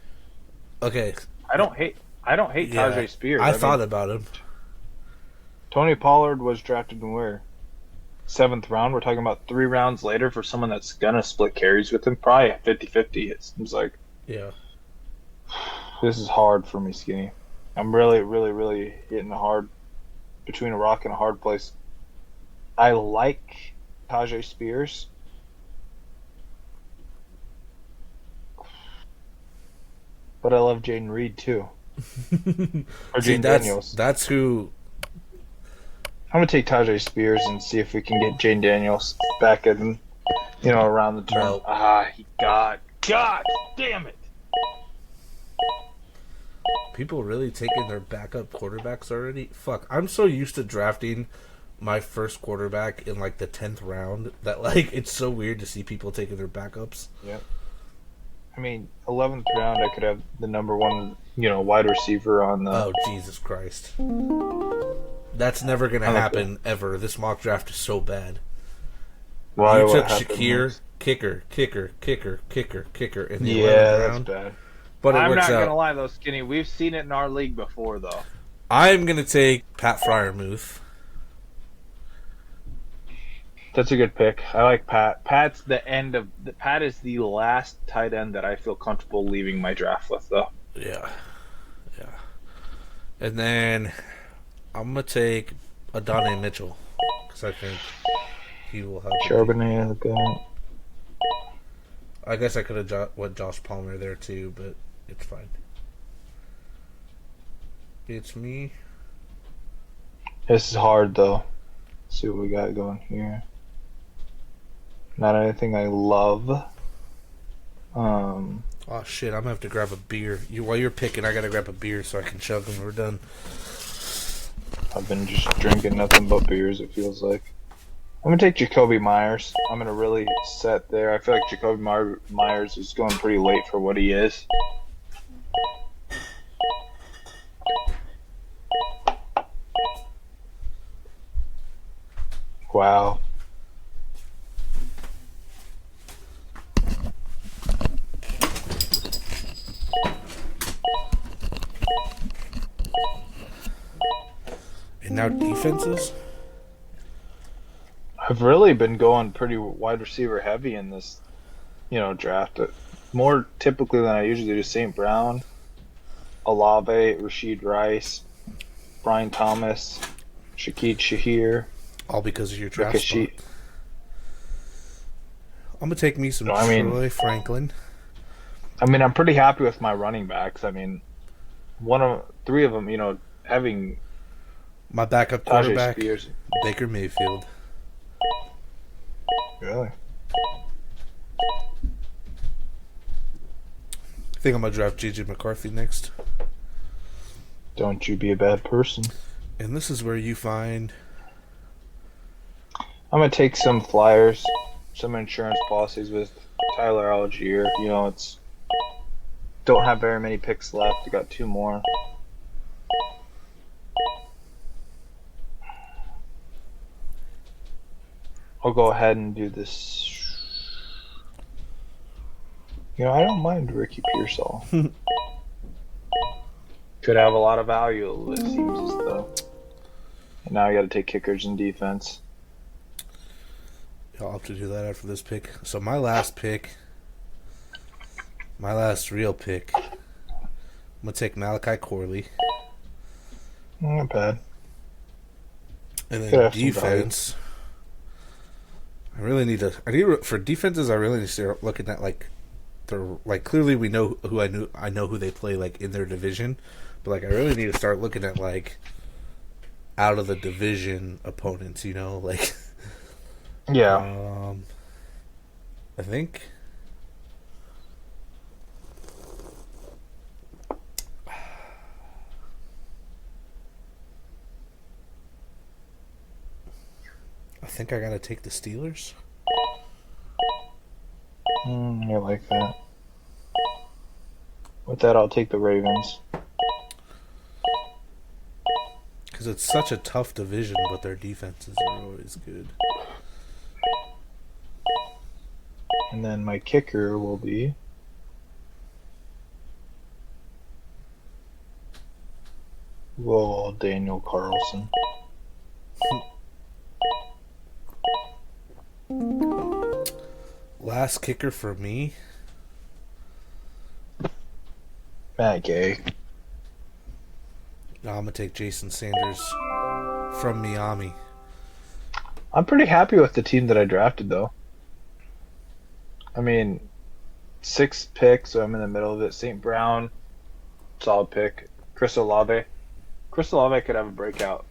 Okay, I don't hate. I don't hate yeah, Tajay Spears. I I mean, thought about him. Tony Pollard was drafted in where? Seventh round. We're talking about 3 rounds later for someone that's gonna split carries with him. Probably 50-50. It seems like Yeah, this is hard for me, Skinny. I'm really, really, really hitting hard between a rock and a hard place. I like Tajay Spears. But I love Jaden Reed too. Or see, Jaden Daniels. that's who. I'm gonna take Tajay Spears and see if we can get Jaden Daniels back in, around the turn. No. God damn it! People really taking their backup quarterbacks already? Fuck, I'm so used to drafting my first quarterback in like the 10th round that like it's so weird to see people taking their backups. Yep. I mean, 11th round, I could have the number one, wide receiver on the. Oh, Jesus Christ. That's never going to happen ever. This mock draft is so bad. Why? You What took happened Shakir, next? kicker in the 11th Yeah, that's round. bad. But it I'm works not out. gonna lie though, Skinny. We've seen it in our league before, though. I'm going to take Pat Fryermuth. That's a good pick. I like Pat. Pat is the last tight end that I feel comfortable leaving my draft with, though. Yeah. Yeah. And then I'm going to take Adonai Mitchell because I think he will help. Charbonnet, good. I guess I could have went Josh Palmer there too, but it's fine. It's me. This is hard though. Let's see what we got going here. Not anything I love. Oh shit! I'm gonna have to grab a beer. While you're picking, I gotta grab a beer so I can chug when we're done. I've been just drinking nothing but beers, it feels like. I'm gonna take Jacoby Myers. I'm gonna really set there. I feel like Jacoby Myers is going pretty late for what he is. Wow. And now defenses. I've really been going pretty wide receiver heavy in this, draft. More typically than I usually do. St. Brown, Olave, Rashid Rice, Brian Thomas, Shakid Shahir. All because of your draft spot. Ricochet. I'm gonna take me some Troy Franklin. I mean, I'm pretty happy with my running backs. I mean, three of them, having my backup Tajay quarterback, Spears. Baker Mayfield. Really? I think I'm gonna draft JJ McCarthy next. Don't you be a bad person. And this is where you find. I'm gonna take some flyers, some insurance policies with Tyler Algier. It's don't have very many picks left. I got 2 more. I'll go ahead and do this. I don't mind Ricky Pearsall. Could have a lot of value, it seems as though. And now I got to take kickers and defense. I'll have to do that after this pick. So my last real pick, I'm gonna take Malachi Corley. Not bad. And then defense. I need for defenses. I really need to start looking at clearly we know who I know who they play like in their division, but I really need to start looking at out of the division opponents. Yeah. I think. I gotta take the Steelers. I like that. With that, I'll take the Ravens. Because it's such a tough division, but their defenses are always good. And then my kicker will be Daniel Carlson. Last kicker for me. Matt Gay. No, I'm gonna take Jason Sanders from Miami. I'm pretty happy with the team that I drafted, though. I mean, 6 picks, so I'm in the middle of it. St. Brown, solid pick. Chris Olave. Chris Olave could have a breakout.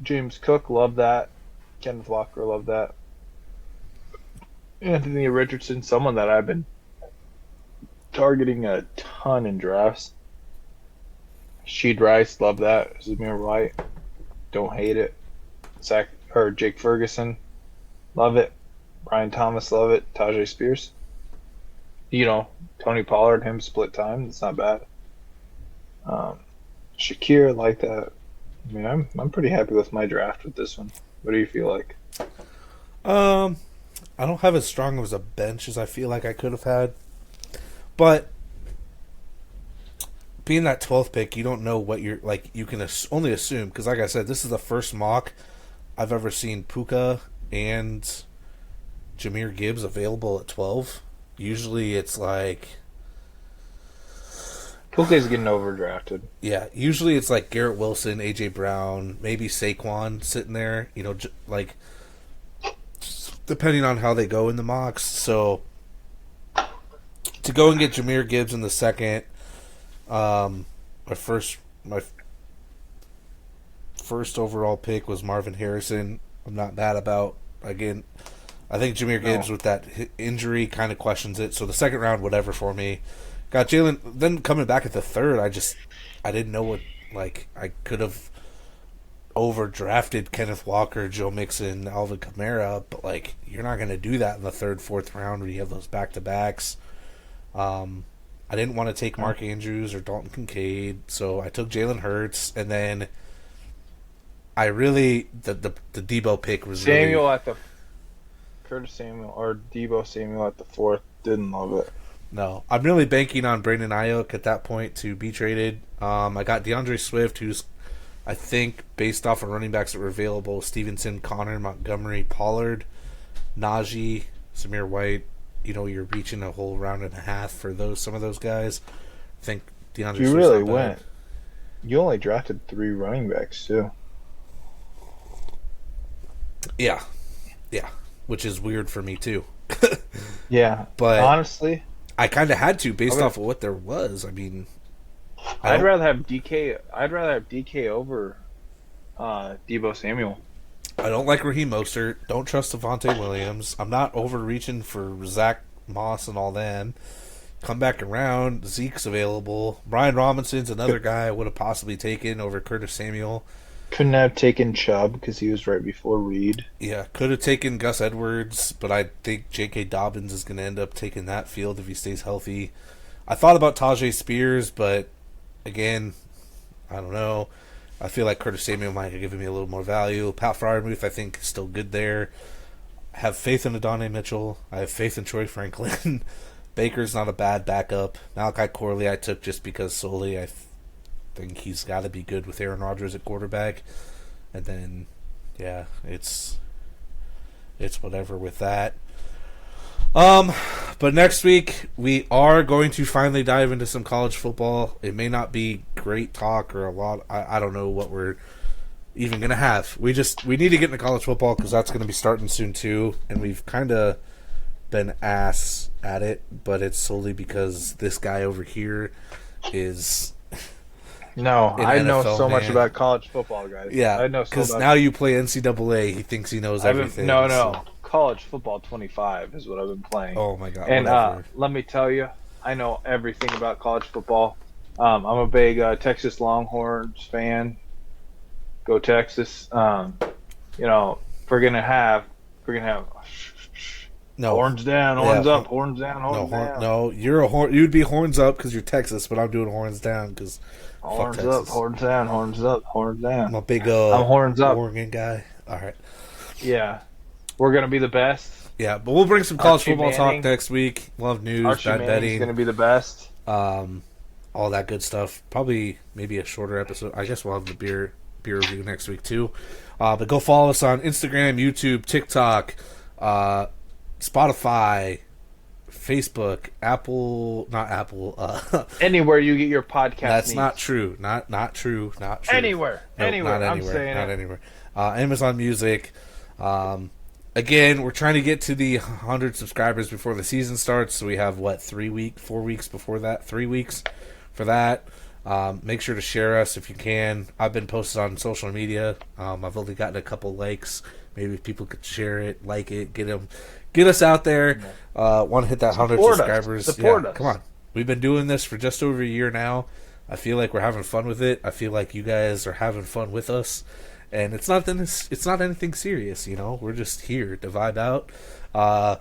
James Cook, love that. Kenneth Walker, love that. Anthony Richardson, someone that I've been targeting a ton in drafts. Sheed Rice, love that. Zamir White, don't hate it. Jake Ferguson, love it. Brian Thomas, love it. Tajay Spears. Tony Pollard, him split time. It's not bad. Shakir, like that. I mean, I'm pretty happy with my draft with this one. What do you feel like? I don't have as strong of a bench as I feel like I could have had, but being that 12th pick, you don't know what you're like. You can only assume because, like I said, this is the first mock I've ever seen Puka and Jahmyr Gibbs available at 12. Usually, it's like Puka's getting overdrafted. Yeah, usually it's like Garrett Wilson, AJ Brown, maybe Saquon sitting there. Like depending on how they go in the mocks. So to go and get Jahmyr Gibbs in the second, my first overall pick was Marvin Harrison. I'm not mad about. Again, I think Jahmyr Gibbs with that injury kind of questions it. So the second round, whatever for me. Got Jalen. Then coming back at the third, I didn't know what, like, I could have overdrafted Kenneth Walker, Joe Mixon, Alvin Kamara, but like you're not going to do that in the third, fourth round when you have those back to backs. I didn't want to take Mark Andrews or Dalton Kincaid, so I took Jalen Hurts, and then I really the Debo pick was Samuel at the Curtis Samuel or Debo Samuel at the 4th. Didn't love it. No, I'm really banking on Brandon Ayuk at that point to be traded. I got DeAndre Swift, who's, I think, based off of running backs that were available, Stevenson, Connor, Montgomery, Pollard, Najee, Zamir White. You're reaching a whole round and a half for some of those guys. I think DeAndre Swift's You really not bad. went. You only drafted 3 running backs, too. Yeah, which is weird for me, too. Yeah, but honestly, I kind of had to based off of what there was. I mean, I'd rather have DK. I'd rather have DK over Debo Samuel. I don't like Raheem Mostert. Don't trust Devontae Williams. I'm not overreaching for Zach Moss and all them. Come back around. Zeke's available. Brian Robinson's another guy I would have possibly taken over Curtis Samuel. Couldn't have taken Chubb because he was right before Reed. Yeah, could have taken Gus Edwards, but I think J.K. Dobbins is going to end up taking that field if he stays healthy. I thought about Tajay Spears, but again, I don't know. I feel like Curtis Samuel might have given me a little more value. Pat Freiermuth, I think, is still good there. I have faith in Adonai Mitchell. I have faith in Troy Franklin. Baker's not a bad backup. Malachi Corley I took just because solely I think he's got to be good with Aaron Rodgers at quarterback. And then, yeah, it's whatever with that. But next week we are going to finally dive into some college football. It may not be great talk or a lot. I don't know what we're even gonna have. We need to get into college football because that's gonna be starting soon too. And we've kind of been ass at it, but it's solely because this guy over here is. No, I know NFL so much man. about college football, guys. Yeah, I know so because much. now you play NCAA. He thinks he knows everything. No, so- college football 25 is what I've been playing. Oh my god! And whatever. let me tell you, I know everything about college football. I'm a big Texas Longhorns fan. Go Texas! We're gonna have No, Horns down, Yeah, horns up, horns down, no, horns down. no. You're a horn. You'd be horns up because you're Texas, but I'm doing horns down because fuck Horns up, Texas. horns down, horns up, horns down. I'm a big I'm horns up. Oregon guy. All right. Yeah. We're going to be the best. Yeah, but we'll bring some college Archie football Manning. talk next week. We'll have news, Archie bad Manning's betting, going to be the best. all that good stuff. Probably maybe a shorter episode. I guess we'll have the beer review next week too. But go follow us on Instagram, YouTube, TikTok, Spotify, Facebook, Apple. Not Apple. Anywhere you get your podcast That's needs. not true. Not true. Anywhere. Nope, Anywhere. Not I'm anywhere. saying Not it. anywhere. Amazon Music. Again, we're trying to get to the 100 subscribers before the season starts. So we have 4 weeks before that. 3 weeks for that. Make sure to share us if you can. I've been posted on social media. I've only gotten a couple likes. Maybe if people could share it, like it, get us out there. Want to hit that 100 Support us. subscribers? Support us. Come on. We've been doing this for just over a year now. I feel like we're having fun with it. I feel like you guys are having fun with us. And it's not anything serious, you know. We're just here to vibe out. I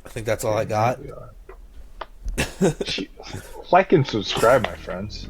think that's all I got. Like and subscribe, my friends.